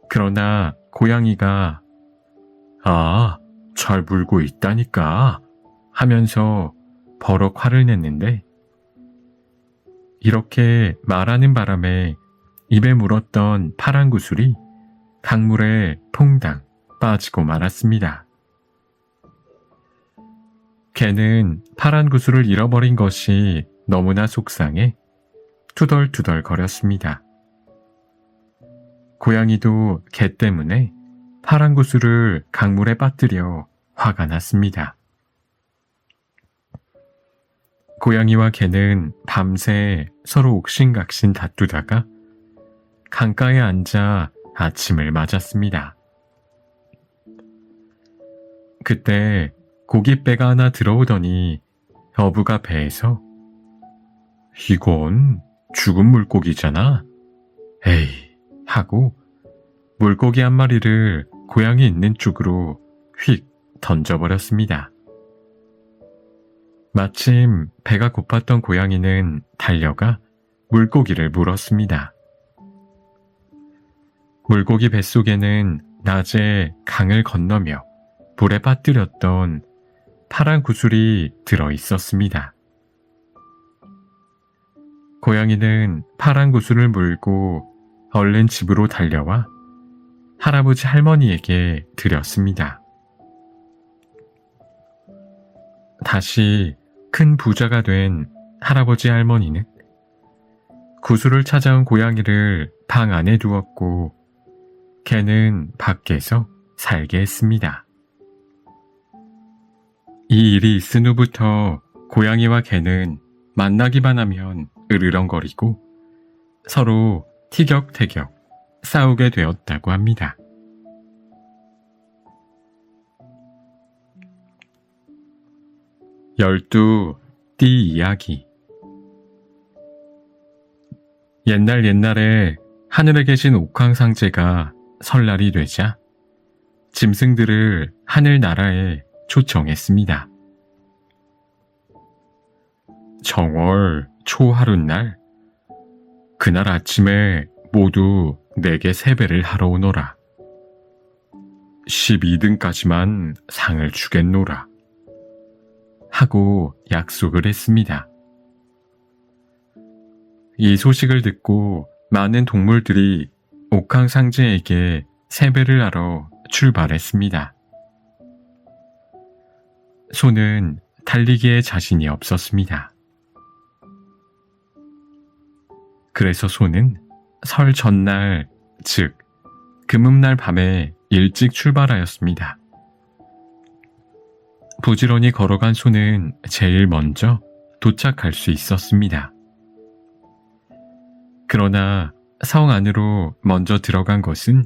그러나 고양이가 잘 물고 있다니까 하면서 버럭 화를 냈는데, 이렇게 말하는 바람에 입에 물었던 파란 구슬이 강물에 퐁당 빠지고 말았습니다. 개는 파란 구슬을 잃어버린 것이 너무나 속상해 투덜투덜 거렸습니다. 고양이도 개 때문에 파란 구슬을 강물에 빠뜨려 화가 났습니다. 고양이와 개는 밤새 서로 옥신각신 다투다가 강가에 앉아 아침을 맞았습니다. 그때 고깃배가 하나 들어오더니 어부가 배에서 이건 죽은 물고기잖아. 에이 하고 물고기 한 마리를 고양이 있는 쪽으로 휙 던져버렸습니다. 마침 배가 고팠던 고양이는 달려가 물고기를 물었습니다. 물고기 뱃속에는 낮에 강을 건너며 물에 빠뜨렸던 파란 구슬이 들어있었습니다. 고양이는 파란 구슬을 물고 얼른 집으로 달려와 할아버지 할머니에게 드렸습니다. 다시 큰 부자가 된 할아버지 할머니는 구슬을 찾아온 고양이를 방 안에 두었고 개는 밖에서 살게 했습니다. 이 일이 있은 후부터 고양이와 개는 만나기만 하면 으르렁거리고 서로 티격태격 싸우게 되었다고 합니다. 열두 띠 이야기. 옛날에 하늘에 계신 옥황상제가 설날이 되자 짐승들을 하늘나라에 초청했습니다. 정월 초하룻날, 그날 아침에 모두 내게 세배를 하러 오너라. 12등까지만 상을 주겠노라. 하고 약속을 했습니다. 이 소식을 듣고 많은 동물들이 옥황상제에게 세배를 하러 출발했습니다. 소는 달리기에 자신이 없었습니다. 그래서 소는 설 전날, 즉 금음날 밤에 일찍 출발하였습니다. 부지런히 걸어간 소는 제일 먼저 도착할 수 있었습니다. 그러나 성 안으로 먼저 들어간 것은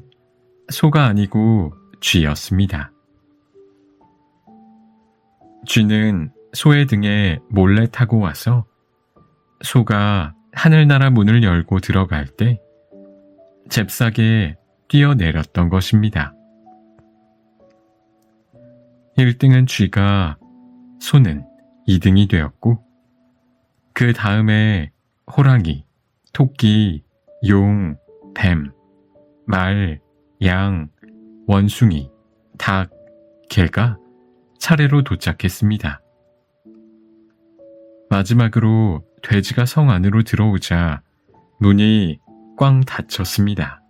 소가 아니고 쥐였습니다. 쥐는 소의 등에 몰래 타고 와서 소가 하늘나라 문을 열고 들어갈 때 잽싸게 뛰어내렸던 것입니다. 1등은 쥐가, 소는 2등이 되었고, 그 다음에 호랑이, 토끼, 용, 뱀, 말, 양, 원숭이, 닭, 개가 차례로 도착했습니다. 마지막으로 돼지가 성 안으로 들어오자 문이 꽝 닫혔습니다.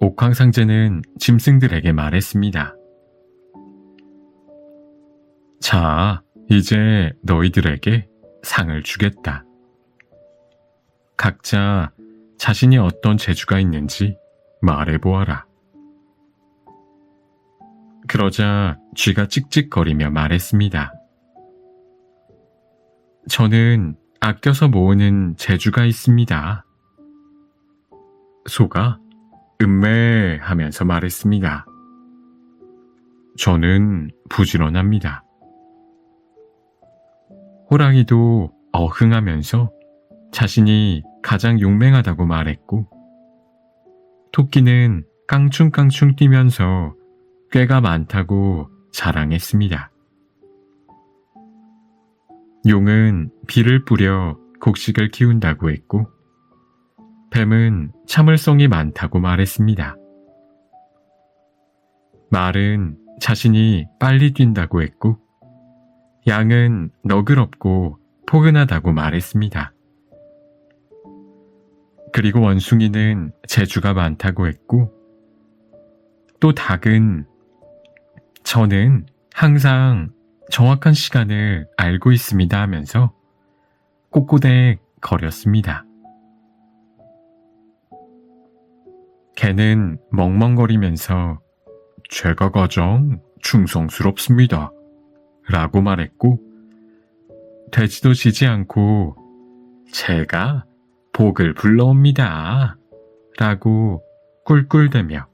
옥황상제는 짐승들에게 말했습니다. 자, 이제 너희들에게 상을 주겠다. 각자 자신이 어떤 재주가 있는지 말해보아라. 그러자 쥐가 찍찍거리며 말했습니다. 저는 아껴서 모으는 재주가 있습니다. 소가 음매 하면서 말했습니다. 저는 부지런합니다. 호랑이도 어흥하면서 자신이 가장 용맹하다고 말했고, 토끼는 깡충깡충 뛰면서 꾀가 많다고 자랑했습니다. 용은 비를 뿌려 곡식을 키운다고 했고, 뱀은 참을성이 많다고 말했습니다. 말은 자신이 빨리 뛴다고 했고, 양은 너그럽고 포근하다고 말했습니다. 그리고 원숭이는 재주가 많다고 했고, 또 닭은 저는 항상 정확한 시간을 알고 있습니다 하면서 꼬꼬댁 거렸습니다. 개는 멍멍거리면서 제가 가장 충성스럽습니다 라고 말했고, 돼지도 지지 않고 제가 복을 불러옵니다 라고 꿀꿀대며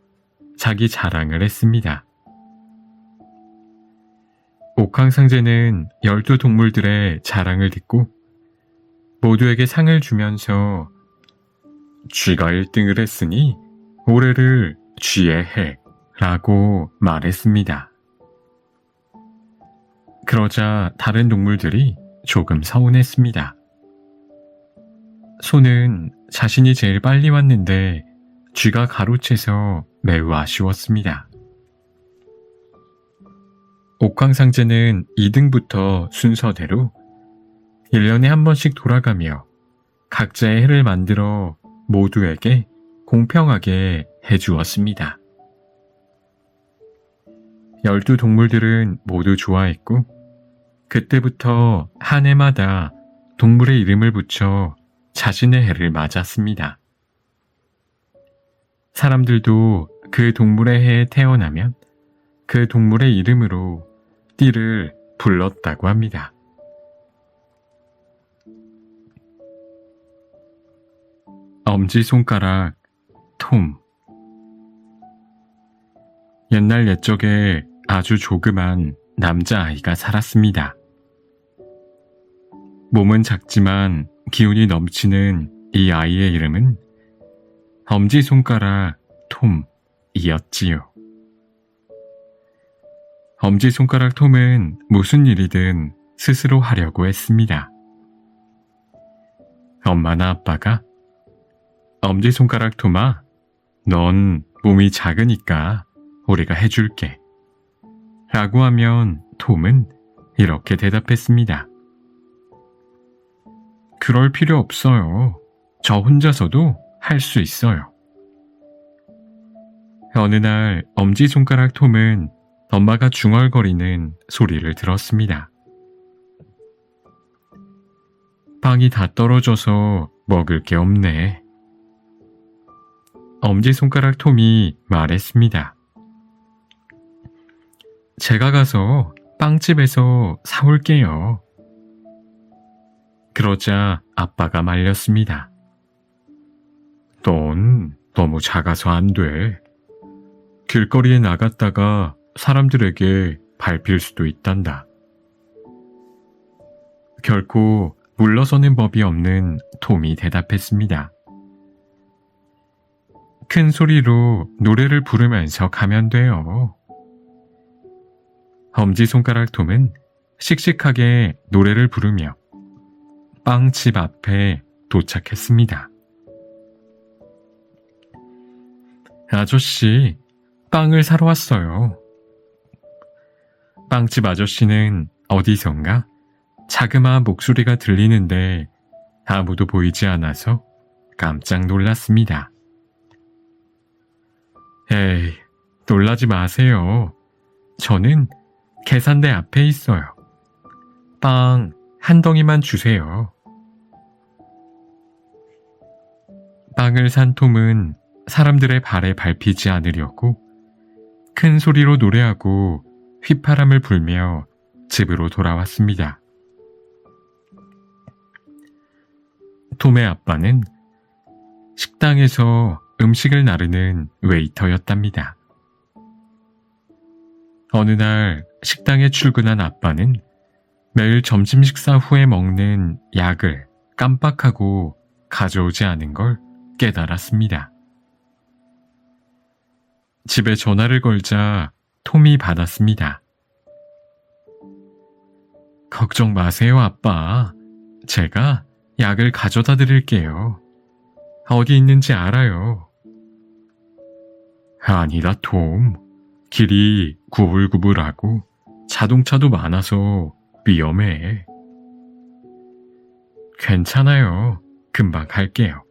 자기 자랑을 했습니다. 옥황상제는 12동물들의 자랑을 듣고 모두에게 상을 주면서 쥐가 1등을 했으니 올해를 쥐의 해 라고 말했습니다. 그러자 다른 동물들이 조금 서운했습니다. 소는 자신이 제일 빨리 왔는데 쥐가 가로채서 매우 아쉬웠습니다. 옥황상제는 2등부터 순서대로 1년에 한 번씩 돌아가며 각자의 해를 만들어 모두에게 공평하게 해주었습니다. 12동물들은 모두 좋아했고, 그때부터 한 해마다 동물의 이름을 붙여 자신의 해를 맞았습니다. 사람들도 그 동물의 해에 태어나면 그 동물의 이름으로 띠를 불렀다고 합니다. 엄지손가락 톰. 옛날 옛적에 아주 조그만 남자아이가 살았습니다. 몸은 작지만 기운이 넘치는 이 아이의 이름은 엄지손가락 톰이었지요. 엄지손가락 톰은 무슨 일이든 스스로 하려고 했습니다. 엄마나 아빠가 엄지손가락 톰아, 넌 몸이 작으니까 우리가 해줄게 라고 하면 톰은 이렇게 대답했습니다. 그럴 필요 없어요. 저 혼자서도 할 수 있어요. 어느 날 엄지손가락 톰은 엄마가 중얼거리는 소리를 들었습니다. 빵이 다 떨어져서 먹을 게 없네. 엄지손가락 톰이 말했습니다. 제가 가서 빵집에서 사올게요. 그러자 아빠가 말렸습니다. 넌 너무 작아서 안 돼. 길거리에 나갔다가 사람들에게 밟힐 수도 있단다. 결코 물러서는 법이 없는 톰이 대답했습니다. 큰 소리로 노래를 부르면서 가면 돼요. 엄지손가락 톰은 씩씩하게 노래를 부르며 빵집 앞에 도착했습니다. 아저씨, 빵을 사러 왔어요. 빵집 아저씨는 어디선가 자그마한 목소리가 들리는데 아무도 보이지 않아서 깜짝 놀랐습니다. 에이, 놀라지 마세요. 저는 계산대 앞에 있어요. 빵 한 덩이만 주세요. 빵을 산 톰은 사람들의 발에 밟히지 않으려고 큰 소리로 노래하고 휘파람을 불며 집으로 돌아왔습니다. 톰의 아빠는 식당에서 음식을 나르는 웨이터였답니다. 어느 날 식당에 출근한 아빠는 매일 점심 식사 후에 먹는 약을 깜빡하고 가져오지 않은 걸 깨달았습니다. 집에 전화를 걸자 톰이 받았습니다. 걱정 마세요, 아빠. 제가 약을 가져다 드릴게요. 어디 있는지 알아요. 아니다, 톰. 길이 구불구불하고 자동차도 많아서 위험해. 괜찮아요. 금방 갈게요.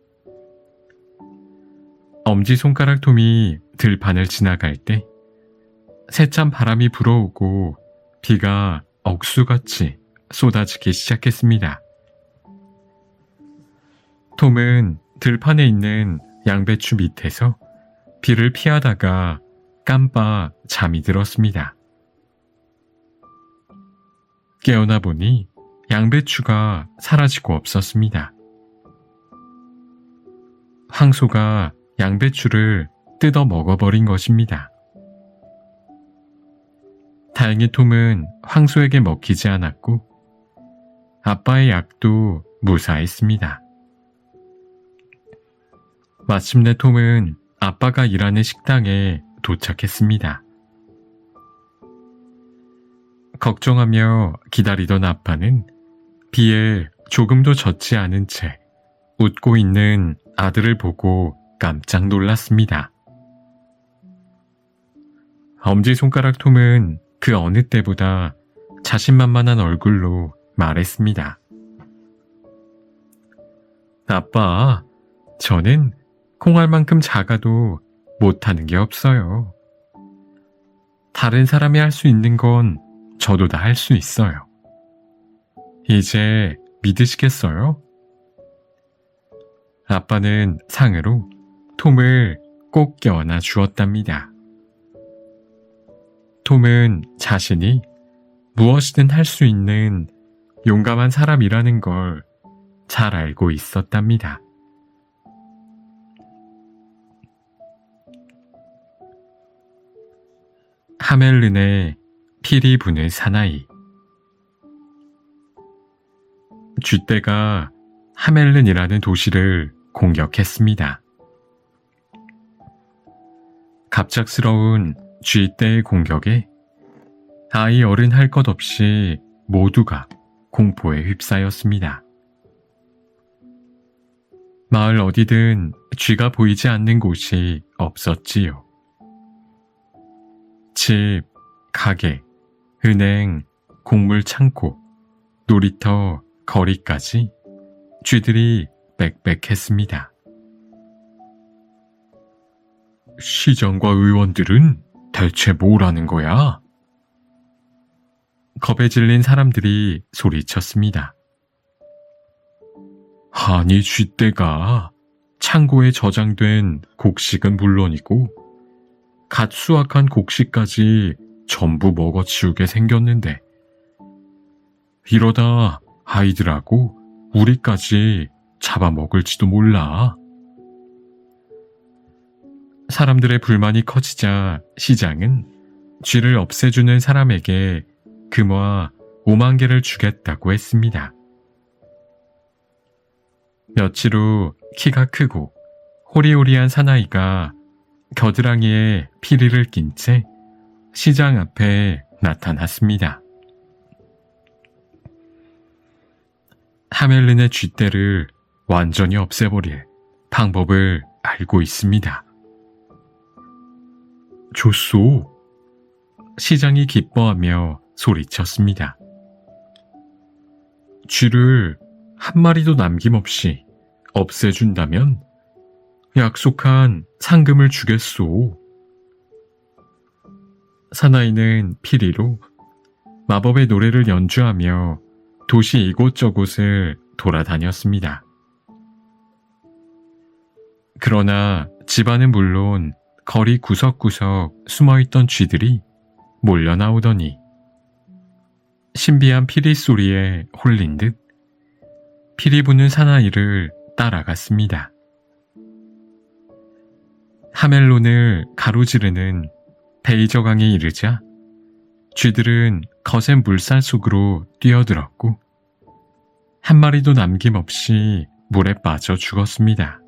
엄지손가락 톰이 들판을 지나갈 때 세찬 바람이 불어오고 비가 억수같이 쏟아지기 시작했습니다. 톰은 들판에 있는 양배추 밑에서 비를 피하다가 깜빡 잠이 들었습니다. 깨어나 보니 양배추가 사라지고 없었습니다. 황소가 양배추를 뜯어 먹어버린 것입니다. 다행히 톰은 황소에게 먹히지 않았고 아빠의 약도 무사했습니다. 마침내 톰은 아빠가 일하는 식당에 도착했습니다. 걱정하며 기다리던 아빠는 비에 조금도 젖지 않은 채 웃고 있는 아들을 보고 깜짝 놀랐습니다. 엄지손가락 톰은 그 어느 때보다 자신만만한 얼굴로 말했습니다. 아빠, 저는 콩알만큼 작아도 못하는 게 없어요. 다른 사람이 할 수 있는 건 저도 다 할 수 있어요. 이제 믿으시겠어요? 아빠는 상으로 톰을 꼭 껴안아 주었답니다. 톰은 자신이 무엇이든 할 수 있는 용감한 사람이라는 걸 잘 알고 있었답니다. 하멜른의 피리 부는 사나이. 쥐떼가 하멜른이라는 도시를 공격했습니다. 갑작스러운 쥐떼의 공격에 아이 어른 할 것 없이 모두가 공포에 휩싸였습니다. 마을 어디든 쥐가 보이지 않는 곳이 없었지요. 집, 가게, 은행, 곡물 창고, 놀이터, 거리까지 쥐들이 빽빽했습니다. 시장과 의원들은 대체 뭐라는 거야? 겁에 질린 사람들이 소리쳤습니다. 아니, 쥐떼가 창고에 저장된 곡식은 물론이고 갓 수확한 곡식까지 전부 먹어치우게 생겼는데 이러다 아이들하고 우리까지 잡아먹을지도 몰라. 사람들의 불만이 커지자 시장은 쥐를 없애주는 사람에게 금화 5만 개를 주겠다고 했습니다. 며칠 후 키가 크고 호리호리한 사나이가 겨드랑이에 피리를 낀 채 시장 앞에 나타났습니다. 하멜른의 쥐떼를 완전히 없애버릴 방법을 알고 있습니다. 좋소. 시장이 기뻐하며 소리쳤습니다. 쥐를 한 마리도 남김없이 없애준다면 약속한 상금을 주겠소. 사나이는 피리로 마법의 노래를 연주하며 도시 이곳저곳을 돌아다녔습니다. 그러나 집안은 물론 거리 구석구석 숨어있던 쥐들이 몰려 나오더니 신비한 피리 소리에 홀린 듯 피리 부는 사나이를 따라갔습니다. 하멜론을 가로지르는 베이저강에 이르자 쥐들은 거센 물살 속으로 뛰어들었고 한 마리도 남김없이 물에 빠져 죽었습니다.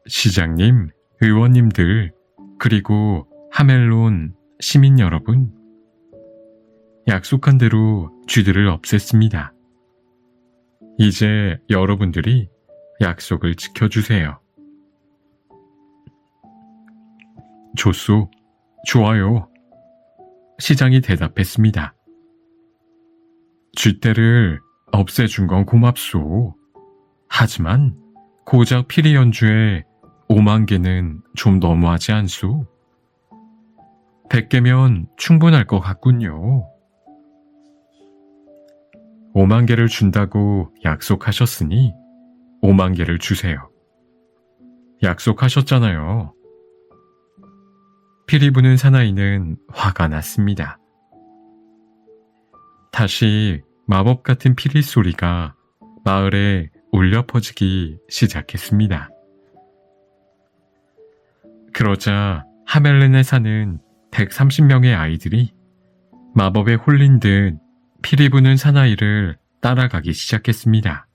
시장님, 의원님들, 그리고 하멜론 시민 여러분, 약속한 대로 쥐들을 없앴습니다. 이제 여러분들이 약속을 지켜주세요. 좋소, 좋아요. 시장이 대답했습니다. 쥐떼를 없애준 건 고맙소. 하지만 고작 피리 연주에 5만 개는 좀 너무하지 않소? 100개면 충분할 것 같군요. 5만 개를 준다고 약속하셨으니 5만 개를 주세요. 약속하셨잖아요. 피리 부는 사나이는 화가 났습니다. 다시 마법 같은 피리 소리가 마을에 울려 퍼지기 시작했습니다. 그러자 하멜른에 사는 130명의 아이들이 마법에 홀린 듯 피리 부는 사나이를 따라가기 시작했습니다.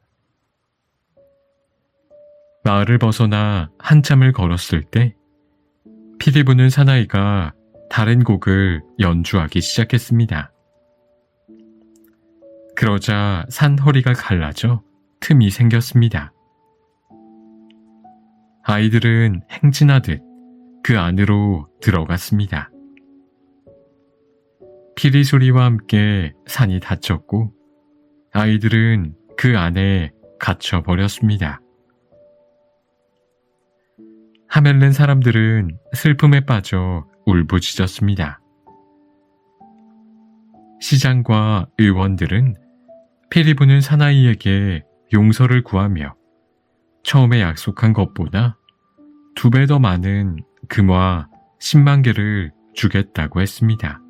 마을을 벗어나 한참을 걸었을 때 피리 부는 사나이가 다른 곡을 연주하기 시작했습니다. 그러자 산 허리가 갈라져 틈이 생겼습니다. 아이들은 행진하듯 그 안으로 들어갔습니다. 피리 소리와 함께 산이 닫혔고 아이들은 그 안에 갇혀버렸습니다. 하멜른 사람들은 슬픔에 빠져 울부짖었습니다. 시장과 의원들은 피리 부는 사나이에게 용서를 구하며 처음에 약속한 것보다 2배 더 많은 금화 10만 개를 주겠다고 했습니다.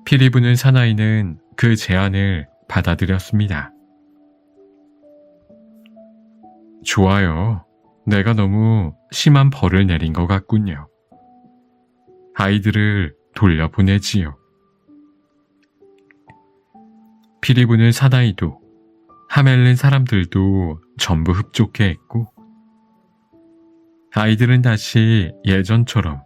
피리 부는 사나이는 그 제안을 받아들였습니다. 좋아요. 내가 너무 심한 벌을 내린 것 같군요. 아이들을 돌려보내지요. 피리 부는 사나이도 하멜른 사람들도 전부 흡족해 했고 아이들은 다시 예전처럼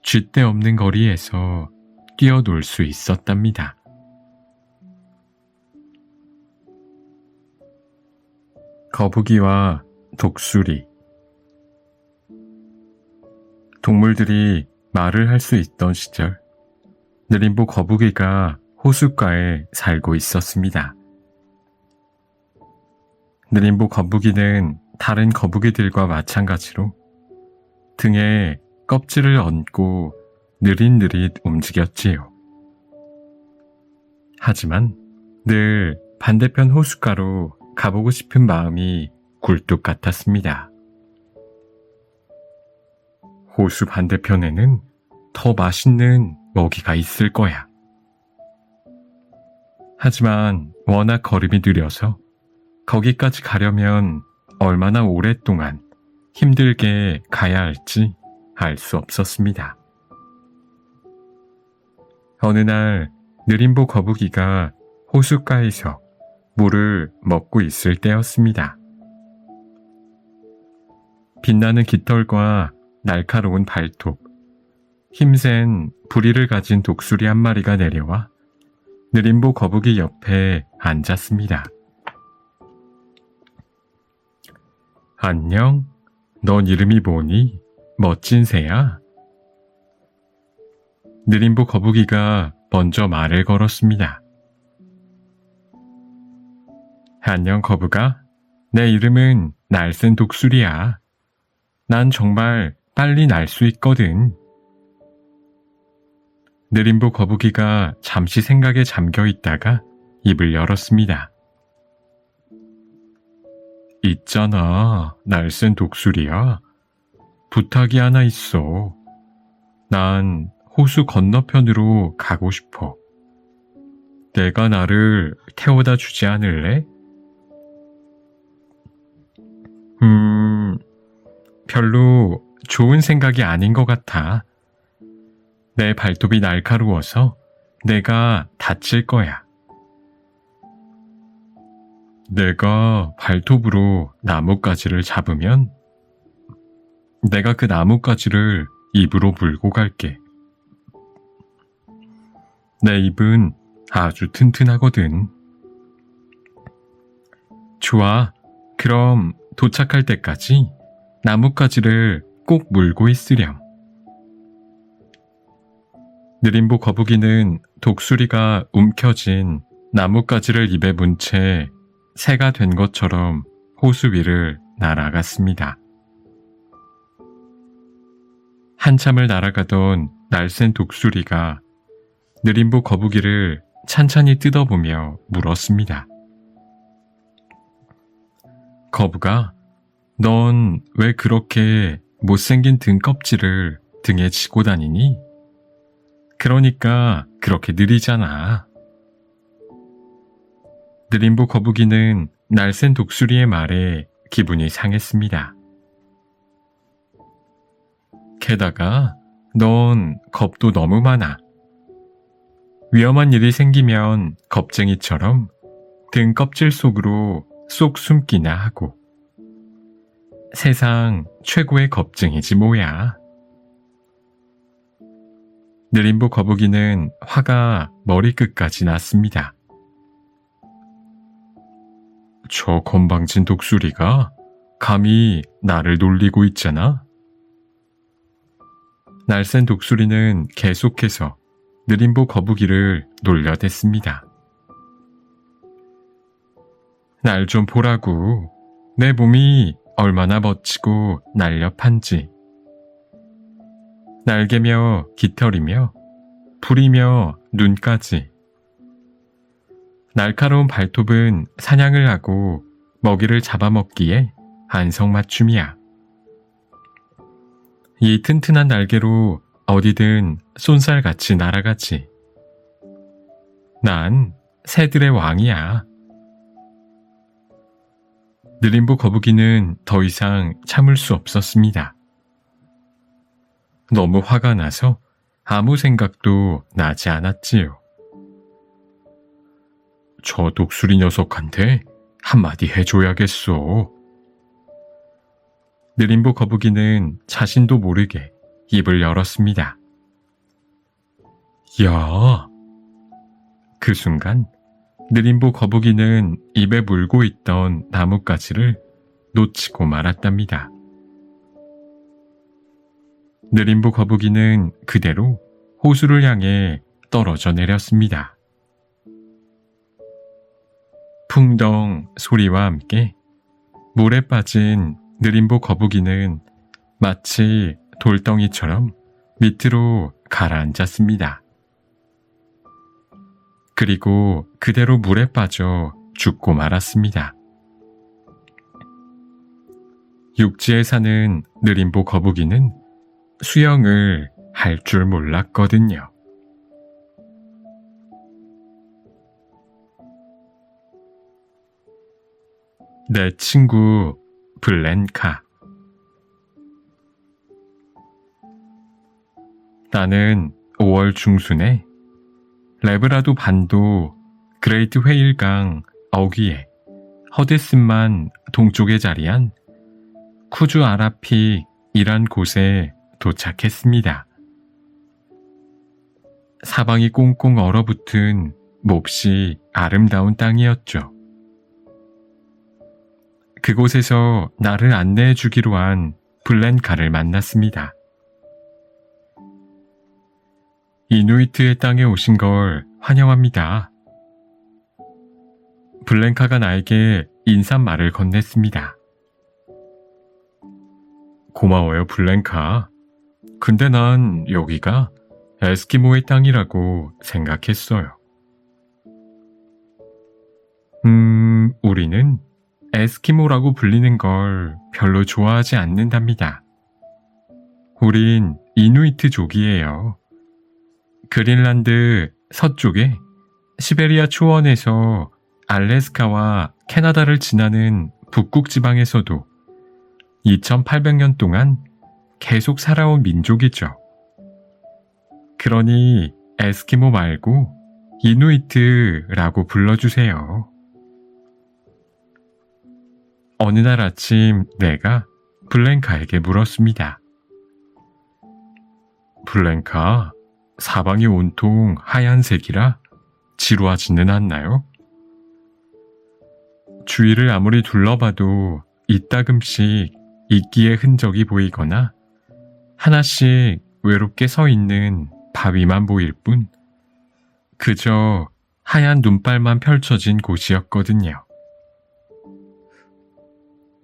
쥐떼 없는 거리에서 뛰어놀 수 있었답니다. 거북이와 독수리. 동물들이 말을 할 수 있던 시절, 느림보 거북이가 호숫가에 살고 있었습니다. 느림보 거북이는 다른 거북이들과 마찬가지로 등에 껍질을 얹고 느릿느릿 움직였지요. 하지만 늘 반대편 호숫가로 가보고 싶은 마음이 굴뚝 같았습니다. 호수 반대편에는 더 맛있는 먹이가 있을 거야. 하지만 워낙 걸음이 느려서 거기까지 가려면 얼마나 오랫동안 힘들게 가야 할지 알 수 없었습니다. 어느 날 느림보 거북이가 호숫가에서 물을 먹고 있을 때였습니다. 빛나는 깃털과 날카로운 발톱, 힘센 부리를 가진 독수리 한 마리가 내려와 느림보 거북이 옆에 앉았습니다. 안녕, 넌 이름이 뭐니? 멋진 새야? 느림보 거북이가 먼저 말을 걸었습니다. 안녕 거북아, 내 이름은 날쌘 독수리야. 난 정말 빨리 날 수 있거든. 느림보 거북이가 잠시 생각에 잠겨 있다가 입을 열었습니다. 있잖아, 날쌘 독수리야. 부탁이 하나 있어. 난 호수 건너편으로 가고 싶어. 내가 나를 태워다 주지 않을래? 별로 좋은 생각이 아닌 것 같아. 내 발톱이 날카로워서 내가 다칠 거야. 내가 발톱으로 나뭇가지를 잡으면 내가 그 나뭇가지를 입으로 물고 갈게. 내 입은 아주 튼튼하거든. 좋아. 그럼 도착할 때까지 나뭇가지를 꼭 물고 있으렴. 느림보 거북이는 독수리가 움켜쥔 나뭇가지를 입에 문 채 새가 된 것처럼 호수 위를 날아갔습니다. 한참을 날아가던 날쌘 독수리가 느림보 거북이를 찬찬히 뜯어보며 물었습니다. 거북아, 넌 왜 그렇게 못생긴 등껍질을 등에 지고 다니니? 그러니까 그렇게 느리잖아. 느림보 거북이는 날쌘 독수리의 말에 기분이 상했습니다. 게다가 넌 겁도 너무 많아. 위험한 일이 생기면 겁쟁이처럼 등 껍질 속으로 쏙 숨기나 하고. 세상 최고의 겁쟁이지 뭐야. 느림보 거북이는 화가 머리끝까지 났습니다. 저 건방진 독수리가 감히 나를 놀리고 있잖아. 날쌘 독수리는 계속해서 느림보 거북이를 놀려댔습니다. 날 좀 보라고. 내 몸이 얼마나 멋지고 날렵한지. 날개며 깃털이며 불이며 눈까지. 날카로운 발톱은 사냥을 하고 먹이를 잡아먹기에 안성맞춤이야. 이 튼튼한 날개로 어디든 쏜살같이 날아가지. 난 새들의 왕이야. 느림보 거북이는 더 이상 참을 수 없었습니다. 너무 화가 나서 아무 생각도 나지 않았지요. 저 독수리 녀석한테 한마디 해줘야겠어. 느림보 거북이는 자신도 모르게 입을 열었습니다. 야! 그 순간 느림보 거북이는 입에 물고 있던 나뭇가지를 놓치고 말았답니다. 느림보 거북이는 그대로 호수를 향해 떨어져 내렸습니다. 풍덩 소리와 함께 물에 빠진 느림보 거북이는 마치 돌덩이처럼 밑으로 가라앉았습니다. 그리고 그대로 물에 빠져 죽고 말았습니다. 육지에 사는 느림보 거북이는 수영을 할 줄 몰랐거든요. 내 친구 블렌카. 나는 5월 중순에 레브라도 반도 그레이트 회일강 어귀에 허드슨만 동쪽에 자리한 쿠주 아라픽이란 곳에 도착했습니다. 사방이 꽁꽁 얼어붙은 몹시 아름다운 땅이었죠. 그곳에서 나를 안내해 주기로 한 블렌카를 만났습니다. 이누이트의 땅에 오신 걸 환영합니다. 블렌카가 나에게 인사말을 건넸습니다. 고마워요, 블렌카. 근데 난 여기가 에스키모의 땅이라고 생각했어요. 우리는 에스키모라고 불리는 걸 별로 좋아하지 않는답니다. 우린 이누이트족이에요. 그린란드 서쪽에 시베리아 초원에서 알래스카와 캐나다를 지나는 북극 지방에서도 2800년 동안 계속 살아온 민족이죠. 그러니 에스키모 말고 이누이트라고 불러주세요. 어느 날 아침 내가 블렌카에게 물었습니다. 블렌카, 사방이 온통 하얀색이라 지루하지는 않나요? 주위를 아무리 둘러봐도 이따금씩 이끼의 흔적이 보이거나 하나씩 외롭게 서 있는 바위만 보일 뿐 그저 하얀 눈발만 펼쳐진 곳이었거든요.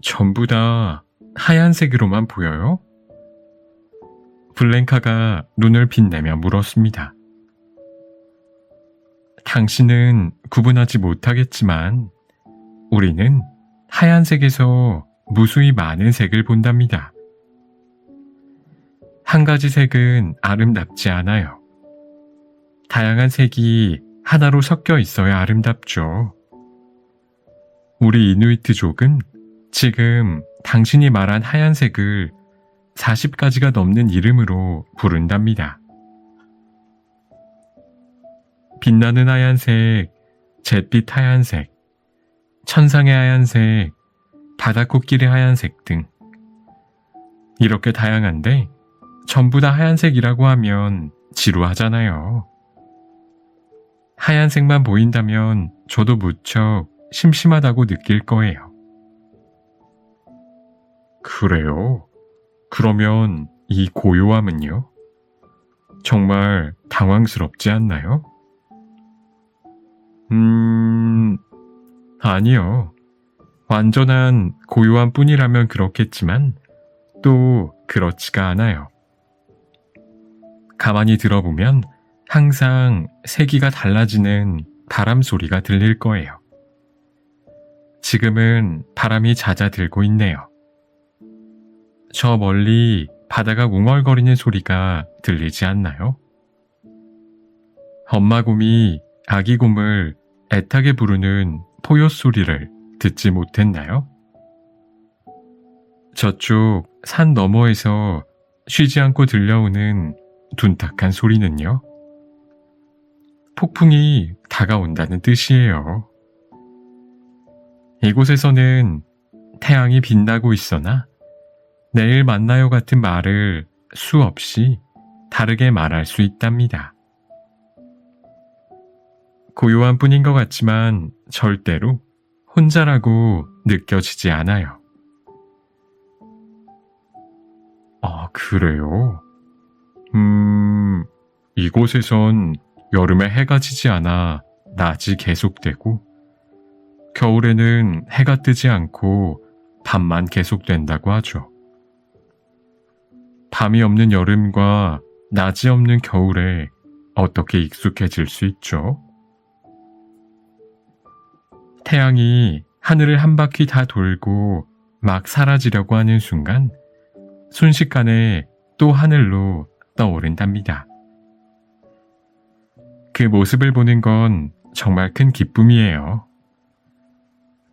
전부 다 하얀색으로만 보여요? 블랭카가 눈을 빛내며 물었습니다. 당신은 구분하지 못하겠지만 우리는 하얀색에서 무수히 많은 색을 본답니다. 한 가지 색은 아름답지 않아요. 다양한 색이 하나로 섞여 있어야 아름답죠. 우리 이누이트족은 지금 당신이 말한 하얀색을 40가지가 넘는 이름으로 부른답니다. 빛나는 하얀색, 잿빛 하얀색, 천상의 하얀색, 바다코끼리 하얀색 등 이렇게 다양한데 전부 다 하얀색이라고 하면 지루하잖아요. 하얀색만 보인다면 저도 무척 심심하다고 느낄 거예요. 그래요? 그러면 이 고요함은요? 정말 당황스럽지 않나요? 아니요. 완전한 고요함 뿐이라면 그렇겠지만 또 그렇지가 않아요. 가만히 들어보면 항상 세기가 달라지는 바람 소리가 들릴 거예요. 지금은 바람이 잦아들고 있네요. 저 멀리 바다가 웅얼거리는 소리가 들리지 않나요? 엄마 곰이 아기 곰을 애타게 부르는 포효 소리를 듣지 못했나요? 저쪽 산 너머에서 쉬지 않고 들려오는 둔탁한 소리는요? 폭풍이 다가온다는 뜻이에요. 이곳에서는 태양이 빛나고 있으나 내일 만나요 같은 말을 수없이 다르게 말할 수 있답니다. 고요한 뿐인 것 같지만 절대로 혼자라고 느껴지지 않아요. 아, 그래요? 이곳에선 여름에 해가 지지 않아 낮이 계속되고 겨울에는 해가 뜨지 않고 밤만 계속된다고 하죠. 밤이 없는 여름과 낮이 없는 겨울에 어떻게 익숙해질 수 있죠? 태양이 하늘을 한 바퀴 다 돌고 막 사라지려고 하는 순간 순식간에 또 하늘로 떠오른답니다. 그 모습을 보는 건 정말 큰 기쁨이에요.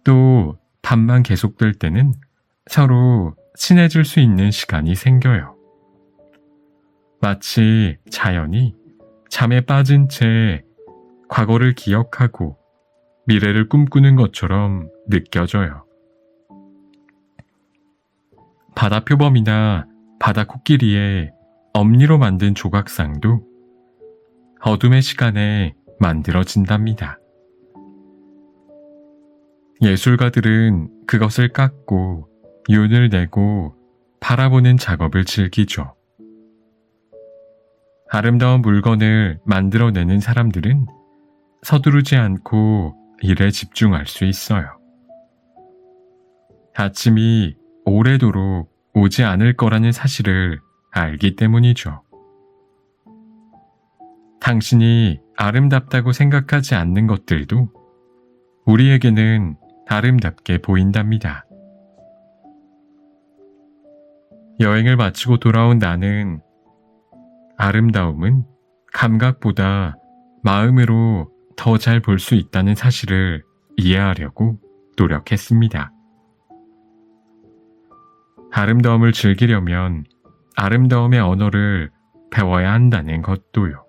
또 밤만 계속될 때는 서로 친해질 수 있는 시간이 생겨요. 마치 자연이 잠에 빠진 채 과거를 기억하고 미래를 꿈꾸는 것처럼 느껴져요. 바다 표범이나 바다 코끼리의 엄니로 만든 조각상도 어둠의 시간에 만들어진답니다. 예술가들은 그것을 깎고 윤을 내고 바라보는 작업을 즐기죠. 아름다운 물건을 만들어내는 사람들은 서두르지 않고 일에 집중할 수 있어요. 아침이 오래도록 오지 않을 거라는 사실을 알기 때문이죠. 당신이 아름답다고 생각하지 않는 것들도 우리에게는 아름답게 보인답니다. 여행을 마치고 돌아온 나는 아름다움은 감각보다 마음으로 더 잘 볼 수 있다는 사실을 이해하려고 노력했습니다. 아름다움을 즐기려면 아름다움의 언어를 배워야 한다는 것도요.